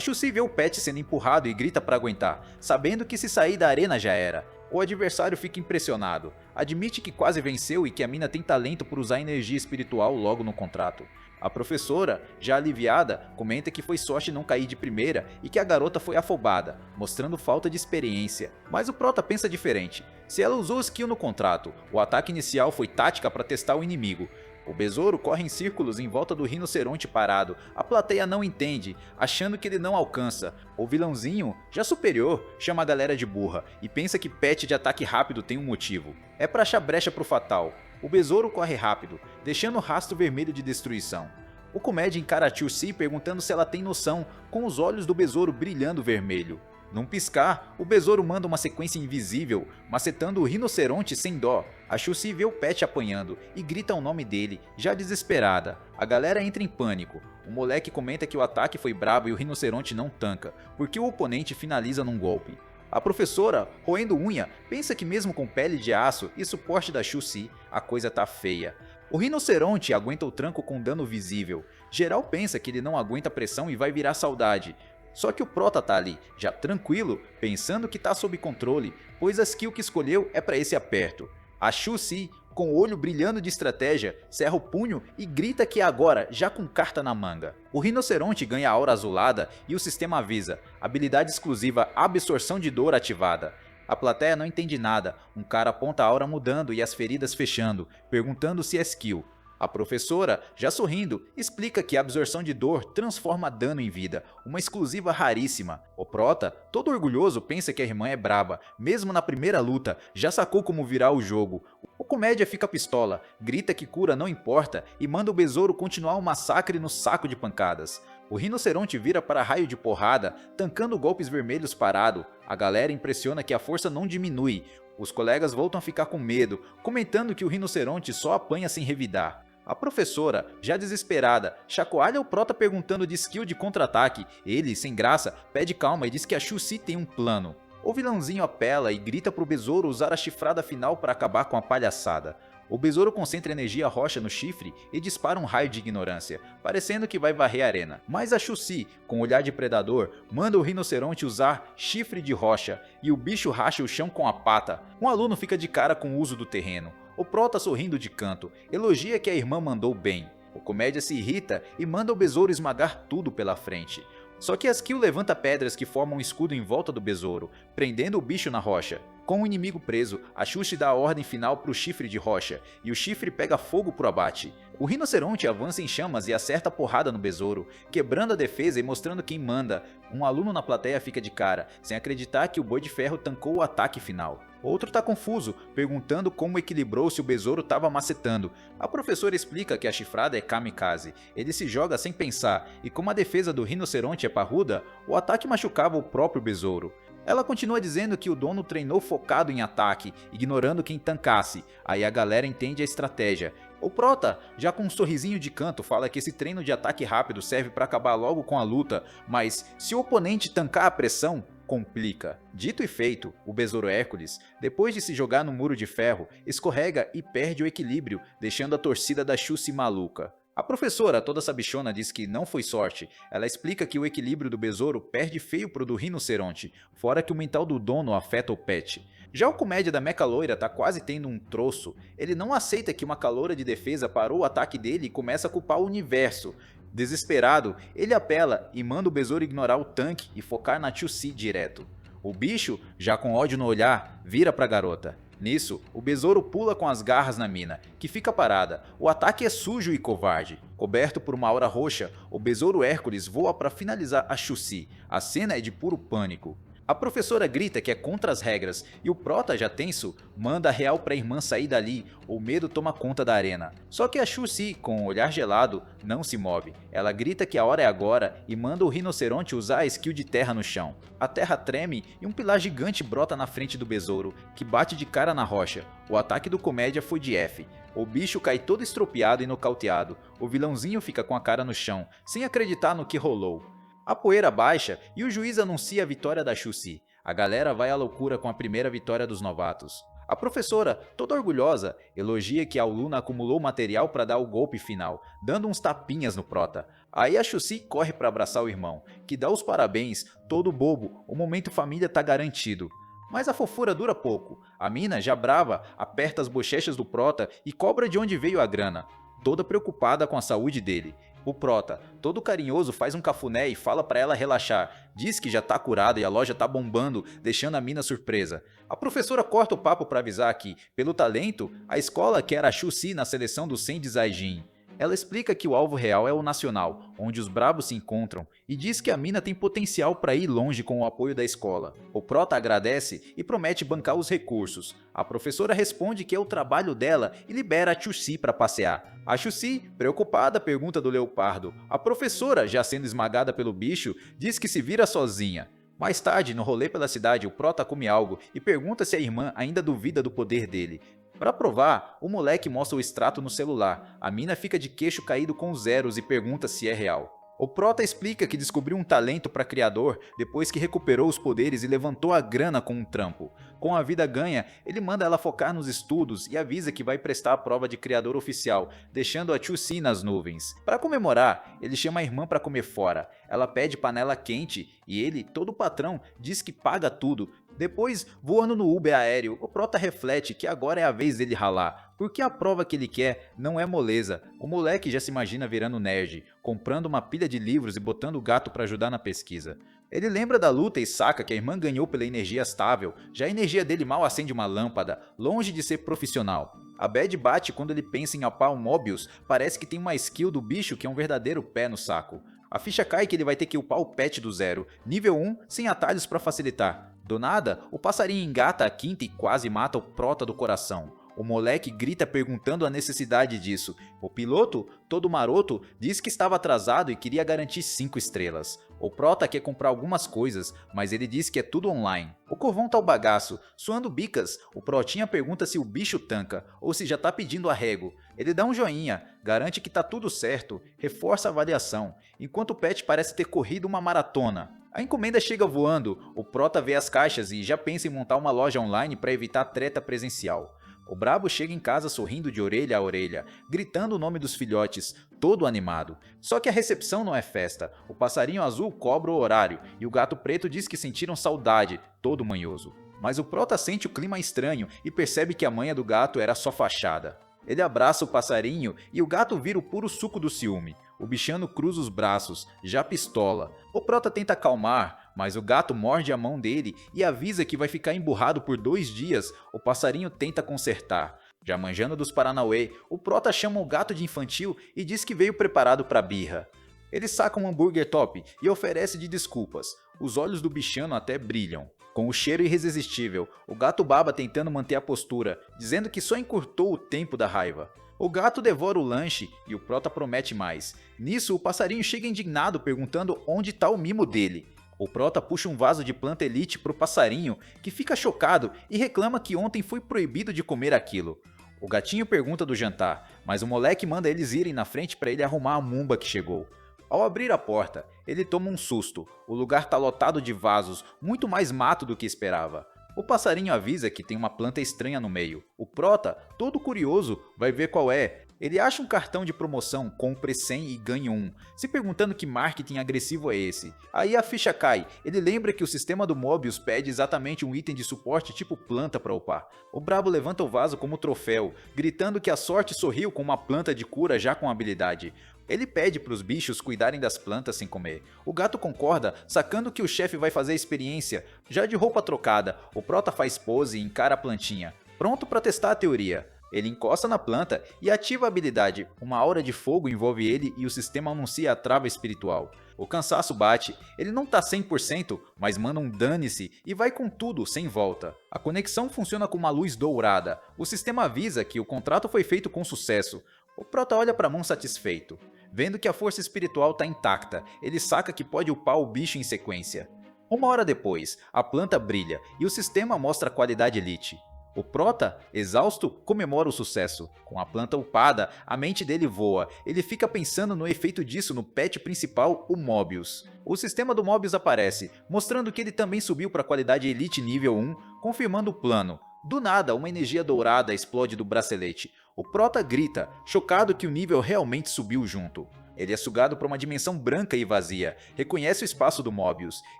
Chucy vê o pet sendo empurrado e grita para aguentar, sabendo que se sair da arena já era. O adversário fica impressionado, admite que quase venceu e que a mina tem talento por usar energia espiritual logo no contrato. A professora, já aliviada, comenta que foi sorte não cair de primeira e que a garota foi afobada, mostrando falta de experiência. Mas o prota pensa diferente. Se ela usou skill no contrato, o ataque inicial foi tática para testar o inimigo. O besouro corre em círculos em volta do rinoceronte parado. A plateia não entende, achando que ele não alcança. O vilãozinho, já superior, chama a galera de burra e pensa que pet de ataque rápido tem um motivo. É pra achar brecha pro fatal. O besouro corre rápido, deixando o rastro vermelho de destruição. O comédia encara a Chucy perguntando se ela tem noção, com os olhos do besouro brilhando vermelho. Num piscar, o besouro manda uma sequência invisível, macetando o rinoceronte sem dó. A Chucy vê o pet apanhando e grita o nome dele, já desesperada. A galera entra em pânico. O moleque comenta que o ataque foi brabo e o rinoceronte não tanca, porque o oponente finaliza num golpe. A professora, roendo unha, pensa que mesmo com pele de aço e suporte da Chucy, a coisa tá feia. O rinoceronte aguenta o tranco com dano visível. Geral pensa que ele não aguenta a pressão e vai virar saudade. Só que o prota tá ali, já tranquilo, pensando que tá sob controle, pois a skill que escolheu é pra esse aperto. A Chucy com o olho brilhando de estratégia, cerra o punho e grita que é agora, já com carta na manga. O rinoceronte ganha aura azulada e o sistema avisa, habilidade exclusiva Absorção de Dor ativada. A plateia não entende nada, um cara aponta a aura mudando e as feridas fechando, perguntando se é skill. A professora, já sorrindo, explica que a absorção de dor transforma dano em vida, uma exclusiva raríssima. O prota, todo orgulhoso, pensa que a irmã é braba, mesmo na primeira luta, já sacou como virar o jogo. O comédia fica pistola, grita que cura não importa e manda o besouro continuar o massacre no saco de pancadas. O rinoceronte vira para raio de porrada, tancando golpes vermelhos parado. A galera impressiona que a força não diminui. Os colegas voltam a ficar com medo, comentando que o rinoceronte só apanha sem revidar. A professora, já desesperada, chacoalha o prota perguntando de skill de contra-ataque. Ele, sem graça, pede calma e diz que a Shu-Si tem um plano. O vilãozinho apela e grita pro besouro usar a chifrada final para acabar com a palhaçada. O besouro concentra energia rocha no chifre e dispara um raio de ignorância, parecendo que vai varrer a arena. Mas a Shu-Si, com olhar de predador, manda o rinoceronte usar chifre de rocha e o bicho racha o chão com a pata. Um aluno fica de cara com o uso do terreno. O prota, sorrindo de canto, elogia que a irmã mandou bem. O comédia se irrita e manda o besouro esmagar tudo pela frente. Só que a skill levanta pedras que formam um escudo em volta do besouro, prendendo o bicho na rocha. Com o inimigo preso, a Shu-Si dá a ordem final pro chifre de rocha, e o chifre pega fogo pro abate. O rinoceronte avança em chamas e acerta a porrada no besouro, quebrando a defesa e mostrando quem manda. Um aluno na plateia fica de cara, sem acreditar que o boi de ferro tancou o ataque final. Outro tá confuso, perguntando como equilibrou se o besouro tava macetando. A professora explica que a chifrada é kamikaze. Ele se joga sem pensar, e como a defesa do rinoceronte é parruda, o ataque machucava o próprio besouro. Ela continua dizendo que o dono treinou focado em ataque, ignorando quem tancasse. Aí a galera entende a estratégia. O prota, já com um sorrisinho de canto, fala que esse treino de ataque rápido serve para acabar logo com a luta, mas se o oponente tancar a pressão, complica. Dito e feito, o besouro Hércules, depois de se jogar no muro de ferro, escorrega e perde o equilíbrio, deixando a torcida da Shu-Si maluca. A professora, toda sabichona, diz que não foi sorte. Ela explica que o equilíbrio do besouro perde feio pro do rinoceronte, fora que o mental do dono afeta o pet. Já o comédia da meca loira tá quase tendo um troço. Ele não aceita que uma caloura de defesa parou o ataque dele e começa a culpar o universo. Desesperado, ele apela e manda o besouro ignorar o tanque e focar na Shu-Si direto. O bicho, já com ódio no olhar, vira pra garota. Nisso, o besouro pula com as garras na mina, que fica parada. O ataque é sujo e covarde. Coberto por uma aura roxa, o besouro Hércules voa para finalizar a Shu-Si. A cena é de puro pânico. A professora grita que é contra as regras e o prota, já tenso, manda a real pra irmã sair dali, o medo toma conta da arena. Só que a Shu-Si, com o olhar gelado, não se move. Ela grita que a hora é agora e manda o rinoceronte usar a skill de terra no chão. A terra treme e um pilar gigante brota na frente do besouro, que bate de cara na rocha. O ataque do comédia foi de F. O bicho cai todo estropiado e nocauteado. O vilãozinho fica com a cara no chão, sem acreditar no que rolou. A poeira baixa e o juiz anuncia a vitória da Shu-Si. A galera vai à loucura com a primeira vitória dos novatos. A professora, toda orgulhosa, elogia que a aluna acumulou material para dar o golpe final, dando uns tapinhas no prota. Aí a Shu-Si corre para abraçar o irmão, que dá os parabéns, todo bobo, o momento família tá garantido. Mas a fofura dura pouco. A mina, já brava, aperta as bochechas do prota e cobra de onde veio a grana, toda preocupada com a saúde dele. O prota, todo carinhoso, faz um cafuné e fala pra ela relaxar. Diz que já tá curada e a loja tá bombando, deixando a mina surpresa. A professora corta o papo pra avisar que, pelo talento, a escola quer a Shu-Si na seleção do Sen de Zaijin. Ela explica que o alvo real é o Nacional, onde os brabos se encontram, e diz que a mina tem potencial para ir longe com o apoio da escola. O prota agradece e promete bancar os recursos. A professora responde que é o trabalho dela e libera a Shu-Si para passear. A Shu-Si, preocupada, pergunta do leopardo. A professora, já sendo esmagada pelo bicho, diz que se vira sozinha. Mais tarde, no rolê pela cidade, o prota come algo e pergunta se a irmã ainda duvida do poder dele. Para provar, o moleque mostra o extrato no celular. A mina fica de queixo caído com zeros e pergunta se é real. O prota explica que descobriu um talento para criador depois que recuperou os poderes e levantou a grana com um trampo. Com a vida ganha, ele manda ela focar nos estudos e avisa que vai prestar a prova de criador oficial, deixando a Shu-Si nas nuvens. Para comemorar, ele chama a irmã para comer fora. Ela pede panela quente e ele, todo patrão, diz que paga tudo, Depois, voando no Uber aéreo, o Prota reflete que agora é a vez dele ralar, porque a prova que ele quer não é moleza. O moleque já se imagina virando nerd, comprando uma pilha de livros e botando o gato para ajudar na pesquisa. Ele lembra da luta e saca que a irmã ganhou pela energia estável, já a energia dele mal acende uma lâmpada, longe de ser profissional. A bad bate quando ele pensa em upar o Mobius, parece que tem uma skill do bicho que é um verdadeiro pé no saco. A ficha cai que ele vai ter que upar o pet do zero, nível 1, sem atalhos para facilitar. Do nada, o passarinho engata a quinta e quase mata o Prota do coração. O moleque grita perguntando a necessidade disso. O piloto, todo maroto, diz que estava atrasado e queria garantir 5 estrelas. O Prota quer comprar algumas coisas, mas ele diz que é tudo online. O Corvão tá o bagaço, suando bicas. O Protinha pergunta se o bicho tanca, ou se já tá pedindo arrego. Ele dá um joinha, garante que tá tudo certo, reforça a avaliação, enquanto o Pet parece ter corrido uma maratona. A encomenda chega voando, o Prota vê as caixas e já pensa em montar uma loja online para evitar treta presencial. O Brabo chega em casa sorrindo de orelha a orelha, gritando o nome dos filhotes, todo animado. Só que a recepção não é festa, o passarinho azul cobra o horário e o gato preto diz que sentiram saudade, todo manhoso. Mas o Prota sente o clima estranho e percebe que a manha do gato era só fachada. Ele abraça o passarinho e o gato vira o puro suco do ciúme. O bichano cruza os braços, já pistola. O Prota tenta acalmar, mas o gato morde a mão dele e avisa que vai ficar emburrado por 2 dias. O passarinho tenta consertar. Já manjando dos Paranauê, o Prota chama o gato de infantil e diz que veio preparado pra birra. Ele saca um hambúrguer top e oferece de desculpas. Os olhos do bichano até brilham. Com o cheiro irresistível, o gato baba tentando manter a postura, dizendo que só encurtou o tempo da raiva. O gato devora o lanche e o Prota promete mais. Nisso, o passarinho chega indignado perguntando onde está o mimo dele. O Prota puxa um vaso de planta elite pro passarinho, que fica chocado e reclama que ontem foi proibido de comer aquilo. O gatinho pergunta do jantar, mas o moleque manda eles irem na frente para ele arrumar a mumba que chegou. Ao abrir a porta, ele toma um susto. O lugar tá lotado de vasos, muito mais mato do que esperava. O passarinho avisa que tem uma planta estranha no meio. O Prota, todo curioso, vai ver qual é. Ele acha um cartão de promoção, compre 100 e ganhe 1, se perguntando que marketing agressivo é esse. Aí a ficha cai, ele lembra que o sistema do Mobius pede exatamente um item de suporte tipo planta para upar. O Brabo levanta o vaso como troféu, gritando que a sorte sorriu com uma planta de cura já com habilidade. Ele pede para os bichos cuidarem das plantas sem comer. O gato concorda, sacando que o chefe vai fazer a experiência. Já de roupa trocada, o Prota faz pose e encara a plantinha, pronto para testar a teoria. Ele encosta na planta e ativa a habilidade. Uma aura de fogo envolve ele e o sistema anuncia a trava espiritual. O cansaço bate, ele não tá 100%, mas manda um dane-se e vai com tudo, sem volta. A conexão funciona com uma luz dourada. O sistema avisa que o contrato foi feito com sucesso. O Prota olha para a mão satisfeito. Vendo que a força espiritual tá intacta, ele saca que pode upar o bicho em sequência. 1 hora depois, a planta brilha e o sistema mostra a qualidade elite. O Prota, exausto, comemora o sucesso. Com a planta upada, a mente dele voa. Ele fica pensando no efeito disso no pet principal, o Mobius. O sistema do Mobius aparece, mostrando que ele também subiu para a qualidade Elite nível 1, confirmando o plano. Do nada, uma energia dourada explode do bracelete. O Prota grita, chocado que o nível realmente subiu junto. Ele é sugado para uma dimensão branca e vazia, reconhece o espaço do Mobius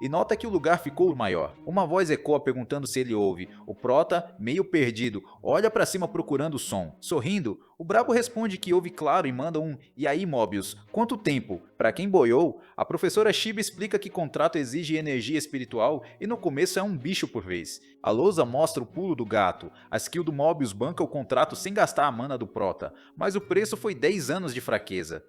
e nota que o lugar ficou maior. Uma voz ecoa perguntando se ele ouve. O Prota, meio perdido, olha para cima procurando o som. Sorrindo, o Brabo responde que ouve claro e manda um "E aí, Mobius, quanto tempo?". Para quem boiou, a professora Shiba explica que contrato exige energia espiritual e no começo é um bicho por vez. A lousa mostra o pulo do gato. A skill do Mobius banca o contrato sem gastar a mana do Prota, mas o preço foi 10 anos de fraqueza.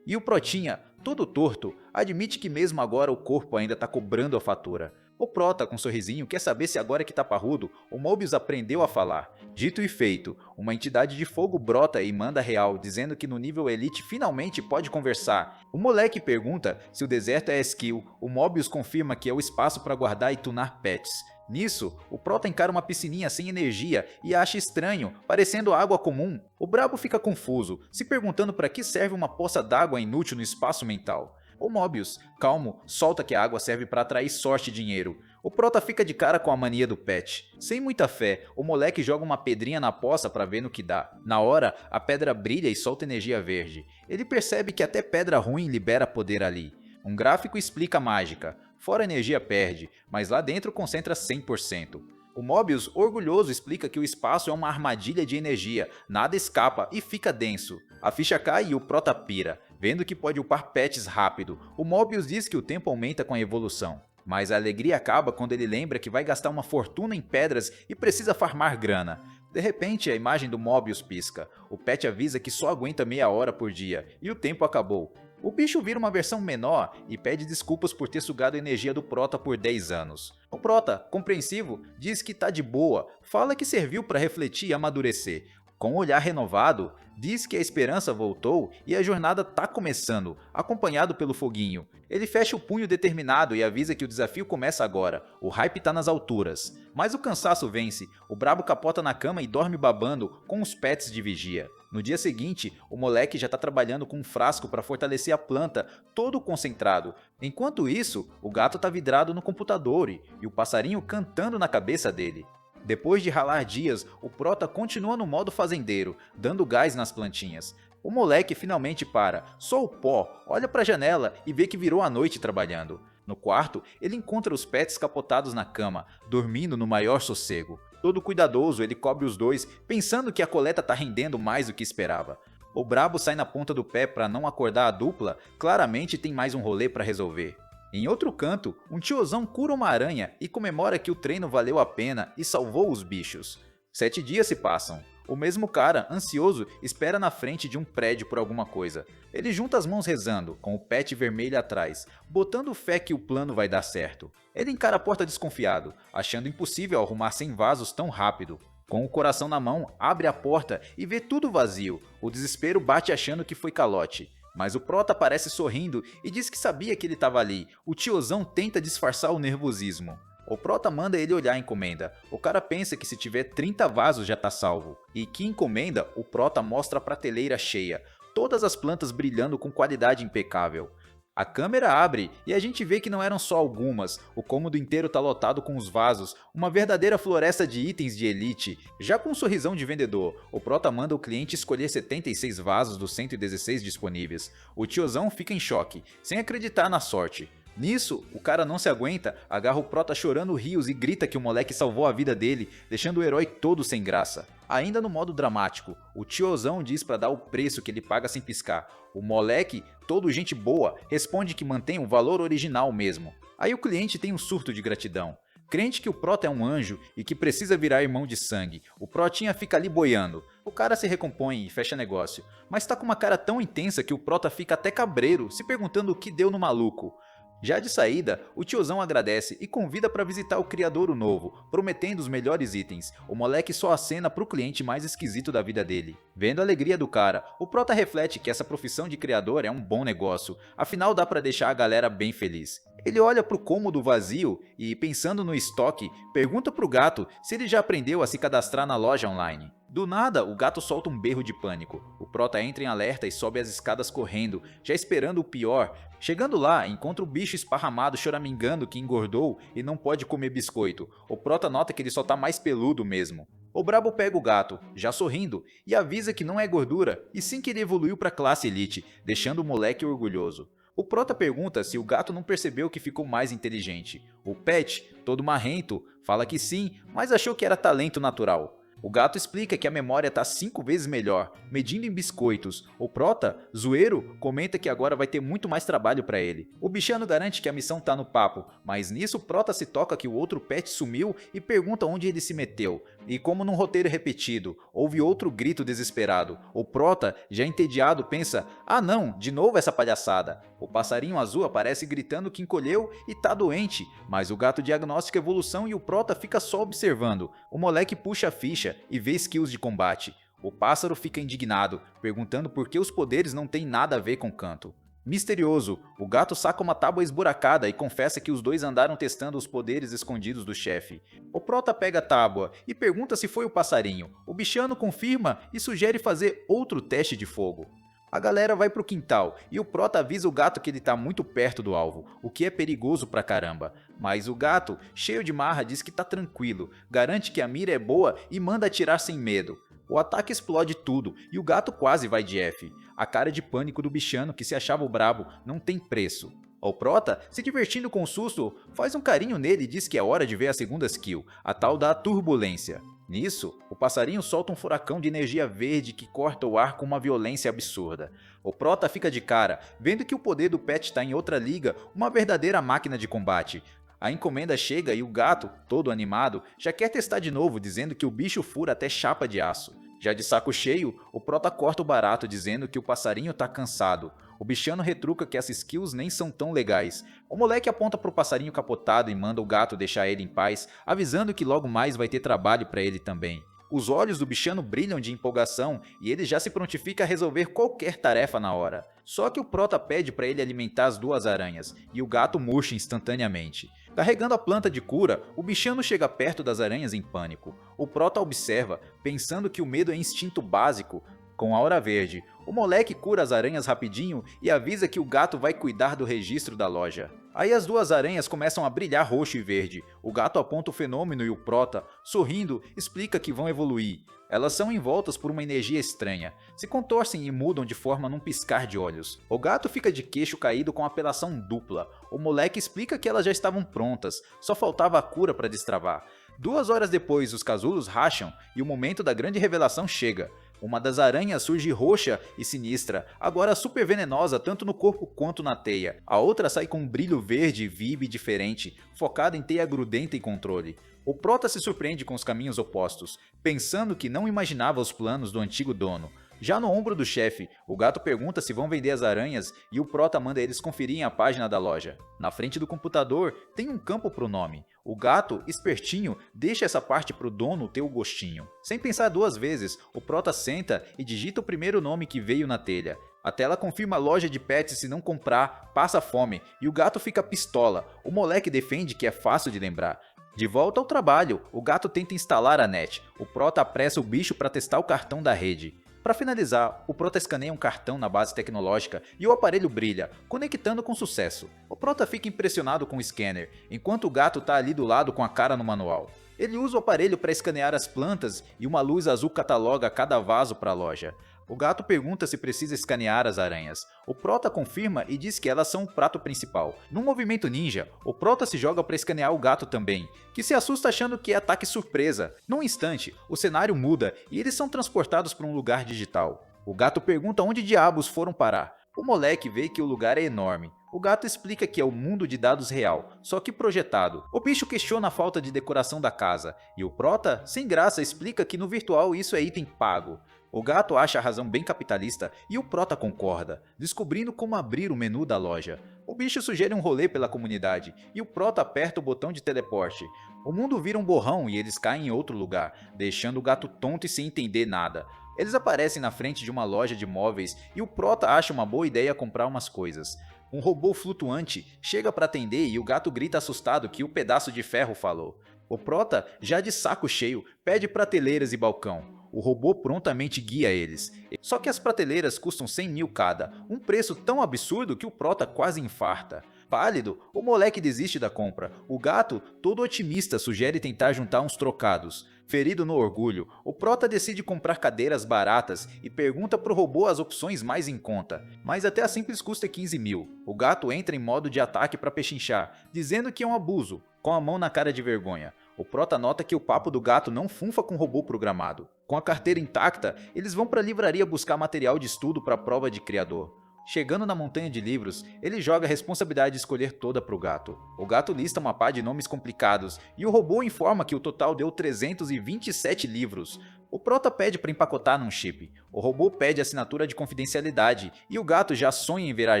E o Protinha, todo torto, admite que mesmo agora o corpo ainda tá cobrando a fatura. O Prota, com um sorrisinho, quer saber se agora que tá parrudo, o Mobius aprendeu a falar. Dito e feito, uma entidade de fogo brota e manda real, dizendo que no nível Elite finalmente pode conversar. O moleque pergunta se o deserto é skill, o Mobius confirma que é o espaço para guardar e tunar pets. Nisso, o Prota encara uma piscininha sem energia e acha estranho, parecendo água comum. O Brabo fica confuso, se perguntando para que serve uma poça d'água inútil no espaço mental. O Mobius, calmo, solta que a água serve para atrair sorte e dinheiro. O Prota fica de cara com a mania do pet. Sem muita fé, o moleque joga uma pedrinha na poça para ver no que dá. Na hora, a pedra brilha e solta energia verde. Ele percebe que até pedra ruim libera poder ali. Um gráfico explica a mágica. Fora a energia perde, mas lá dentro concentra 100%. O Mobius, orgulhoso, explica que o espaço é uma armadilha de energia, nada escapa e fica denso. A ficha cai e o Prota pira, vendo que pode upar pets rápido. O Mobius diz que o tempo aumenta com a evolução. Mas a alegria acaba quando ele lembra que vai gastar uma fortuna em pedras e precisa farmar grana. De repente, a imagem do Mobius pisca. O pet avisa que só aguenta meia hora por dia, e o tempo acabou. O bicho vira uma versão menor e pede desculpas por ter sugado a energia do Prota por 10 anos. O Prota, compreensivo, diz que tá de boa, fala que serviu para refletir e amadurecer. Com um olhar renovado, diz que a esperança voltou e a jornada tá começando, acompanhado pelo foguinho. Ele fecha o punho determinado e avisa que o desafio começa agora, o hype tá nas alturas. Mas o cansaço vence, o brabo capota na cama e dorme babando com os pets de vigia. No dia seguinte, o moleque já tá trabalhando com um frasco para fortalecer a planta, todo concentrado. Enquanto isso, o gato tá vidrado no computador e o passarinho cantando na cabeça dele. Depois de ralar dias, o Prota continua no modo fazendeiro, dando gás nas plantinhas. O moleque finalmente para, só o pó, olha para a janela e vê que virou a noite trabalhando. No quarto, ele encontra os pets capotados na cama, dormindo no maior sossego. Todo cuidadoso, ele cobre os dois, pensando que a coleta tá rendendo mais do que esperava. O brabo sai na ponta do pé para não acordar a dupla, claramente tem mais um rolê para resolver. Em outro canto, um tiozão cura uma aranha e comemora que o treino valeu a pena e salvou os bichos. 7 dias se passam. O mesmo cara, ansioso, espera na frente de um prédio por alguma coisa. Ele junta as mãos rezando, com o pet vermelho atrás, botando fé que o plano vai dar certo. Ele encara a porta desconfiado, achando impossível arrumar 100 vasos tão rápido. Com o coração na mão, abre a porta e vê tudo vazio. O desespero bate achando que foi calote. Mas o Prota aparece sorrindo e diz que sabia que ele estava ali. O tiozão tenta disfarçar o nervosismo. O Prota manda ele olhar a encomenda. O cara pensa que se tiver 30 vasos já tá salvo. E que encomenda, o Prota mostra a prateleira cheia. Todas as plantas brilhando com qualidade impecável. A câmera abre e a gente vê que não eram só algumas, o cômodo inteiro tá lotado com os vasos, uma verdadeira floresta de itens de elite. Já com um sorrisão de vendedor, o Prota manda o cliente escolher 76 vasos dos 116 disponíveis. O tiozão fica em choque, sem acreditar na sorte. Nisso, o cara não se aguenta, agarra o Prota chorando rios e grita que o moleque salvou a vida dele, deixando o herói todo sem graça. Ainda no modo dramático, o tiozão diz pra dar o preço que ele paga sem piscar. O moleque, todo gente boa, responde que mantém o valor original mesmo. Aí o cliente tem um surto de gratidão. Crente que o Prota é um anjo e que precisa virar irmão de sangue, o Protinha fica ali boiando. O cara se recompõe e fecha negócio, mas tá com uma cara tão intensa que o Prota fica até cabreiro, se perguntando o que deu no maluco. Já de saída, o tiozão agradece e convida para visitar o criadouro novo, prometendo os melhores itens. O moleque só acena pro cliente mais esquisito da vida dele. Vendo a alegria do cara, o Prota reflete que essa profissão de criador é um bom negócio, afinal dá para deixar a galera bem feliz. Ele olha pro cômodo vazio e, pensando no estoque, pergunta pro gato se ele já aprendeu a se cadastrar na loja online. Do nada, o gato solta um berro de pânico. O Prota entra em alerta e sobe as escadas correndo, já esperando o pior. Chegando lá, encontra o bicho esparramado choramingando que engordou e não pode comer biscoito. O Prota nota que ele só tá mais peludo mesmo. O brabo pega o gato, já sorrindo, e avisa que não é gordura, e sim que ele evoluiu pra classe elite, deixando o moleque orgulhoso. O Prota pergunta se o gato não percebeu que ficou mais inteligente. O Pet, todo marrento, fala que sim, mas achou que era talento natural. O gato explica que a memória tá 5 vezes melhor, medindo em biscoitos. O Prota, zoeiro, comenta que agora vai ter muito mais trabalho pra ele. O bichano garante que a missão tá no papo, mas nisso o Prota se toca que o outro pet sumiu e pergunta onde ele se meteu. E como num roteiro repetido, houve outro grito desesperado. O Prota, já entediado, pensa, ah não, de novo essa palhaçada. O passarinho azul aparece gritando que encolheu e tá doente, mas o gato diagnostica a evolução e o Prota fica só observando. O moleque puxa a ficha e vê skills de combate. O pássaro fica indignado, perguntando por que os poderes não têm nada a ver com canto. Misterioso, o gato saca uma tábua esburacada e confessa que os dois andaram testando os poderes escondidos do chefe. O Prota pega a tábua e pergunta se foi o passarinho. O bichano confirma e sugere fazer outro teste de fogo. A galera vai pro quintal e o Prota avisa o gato que ele tá muito perto do alvo, o que é perigoso pra caramba. Mas o gato, cheio de marra, diz que tá tranquilo, garante que a mira é boa e manda atirar sem medo. O ataque explode tudo e o gato quase vai de F. A cara de pânico do bichano, que se achava o brabo, não tem preço. O Prota, se divertindo com o susto, faz um carinho nele e diz que é hora de ver a segunda skill, a tal da turbulência. Nisso, o passarinho solta um furacão de energia verde que corta o ar com uma violência absurda. O Prota fica de cara, vendo que o poder do pet está em outra liga, uma verdadeira máquina de combate. A encomenda chega e o gato, todo animado, já quer testar de novo, dizendo que o bicho fura até chapa de aço. Já de saco cheio, o Prota corta o barato dizendo que o passarinho tá cansado. O bichano retruca que essas skills nem são tão legais. O moleque aponta pro passarinho capotado e manda o gato deixar ele em paz, avisando que logo mais vai ter trabalho pra ele também. Os olhos do bichano brilham de empolgação e ele já se prontifica a resolver qualquer tarefa na hora. Só que o Prota pede para ele alimentar as duas aranhas, e o gato murcha instantaneamente. Carregando a planta de cura, o bichano chega perto das aranhas em pânico. O Prota observa, pensando que o medo é instinto básico. Com a Aura Verde, o moleque cura as aranhas rapidinho e avisa que o gato vai cuidar do registro da loja. Aí as duas aranhas começam a brilhar roxo e verde. O gato aponta o fenômeno e o Prota, sorrindo, explica que vão evoluir. Elas são envoltas por uma energia estranha, se contorcem e mudam de forma num piscar de olhos. O gato fica de queixo caído com apelação dupla. O moleque explica que elas já estavam prontas, só faltava a cura para destravar. 2 horas depois, os casulos racham e o momento da grande revelação chega. Uma das aranhas surge roxa e sinistra, agora super venenosa tanto no corpo quanto na teia. A outra sai com um brilho verde, vivo e diferente, focada em teia grudenta e controle. O Prota se surpreende com os caminhos opostos, pensando que não imaginava os planos do antigo dono. Já no ombro do chefe, o gato pergunta se vão vender as aranhas e o Prota manda eles conferirem a página da loja. Na frente do computador tem um campo pro nome. O gato, espertinho, deixa essa parte pro dono ter o gostinho. Sem pensar 2 vezes, o Prota senta e digita o primeiro nome que veio na telha. A tela confirma a loja de pets se não comprar, passa fome, e o gato fica pistola. O moleque defende que é fácil de lembrar. De volta ao trabalho, o gato tenta instalar a net. O Prota apressa o bicho para testar o cartão da rede. Para finalizar, o Prota escaneia um cartão na base tecnológica e o aparelho brilha, conectando com sucesso. O Prota fica impressionado com o scanner, enquanto o gato está ali do lado com a cara no manual. Ele usa o aparelho para escanear as plantas e uma luz azul cataloga cada vaso para a loja. O gato pergunta se precisa escanear as aranhas. O Prota confirma e diz que elas são o prato principal. Num movimento ninja, o Prota se joga para escanear o gato também, que se assusta achando que é ataque surpresa. Num instante, o cenário muda e eles são transportados para um lugar digital. O gato pergunta onde diabos foram parar. O moleque vê que o lugar é enorme. O gato explica que é o mundo de dados real, só que projetado. O bicho questiona a falta de decoração da casa, e o Prota, sem graça, explica que no virtual isso é item pago. O gato acha a razão bem capitalista e o Prota concorda, descobrindo como abrir o menu da loja. O bicho sugere um rolê pela comunidade e o Prota aperta o botão de teleporte. O mundo vira um borrão e eles caem em outro lugar, deixando o gato tonto e sem entender nada. Eles aparecem na frente de uma loja de móveis e o Prota acha uma boa ideia comprar umas coisas. Um robô flutuante chega para atender e o gato grita assustado que o pedaço de ferro falou. O Prota, já de saco cheio, pede prateleiras e balcão. O robô prontamente guia eles. Só que as prateleiras custam 100 mil cada, um preço tão absurdo que o Prota quase infarta. Pálido, o moleque desiste da compra. O gato, todo otimista, sugere tentar juntar uns trocados. Ferido no orgulho, o Prota decide comprar cadeiras baratas e pergunta pro robô as opções mais em conta. Mas até a simples custa 15 mil. O gato entra em modo de ataque para pechinchar, dizendo que é um abuso, com a mão na cara de vergonha. O Prota nota que o papo do gato não funfa com o robô programado. Com a carteira intacta, eles vão para a livraria buscar material de estudo para a prova de criador. Chegando na montanha de livros, ele joga a responsabilidade de escolher toda pro gato. O gato lista uma pá de nomes complicados e o robô informa que o total deu 327 livros. O Prota pede para empacotar num chip. O robô pede assinatura de confidencialidade e o gato já sonha em virar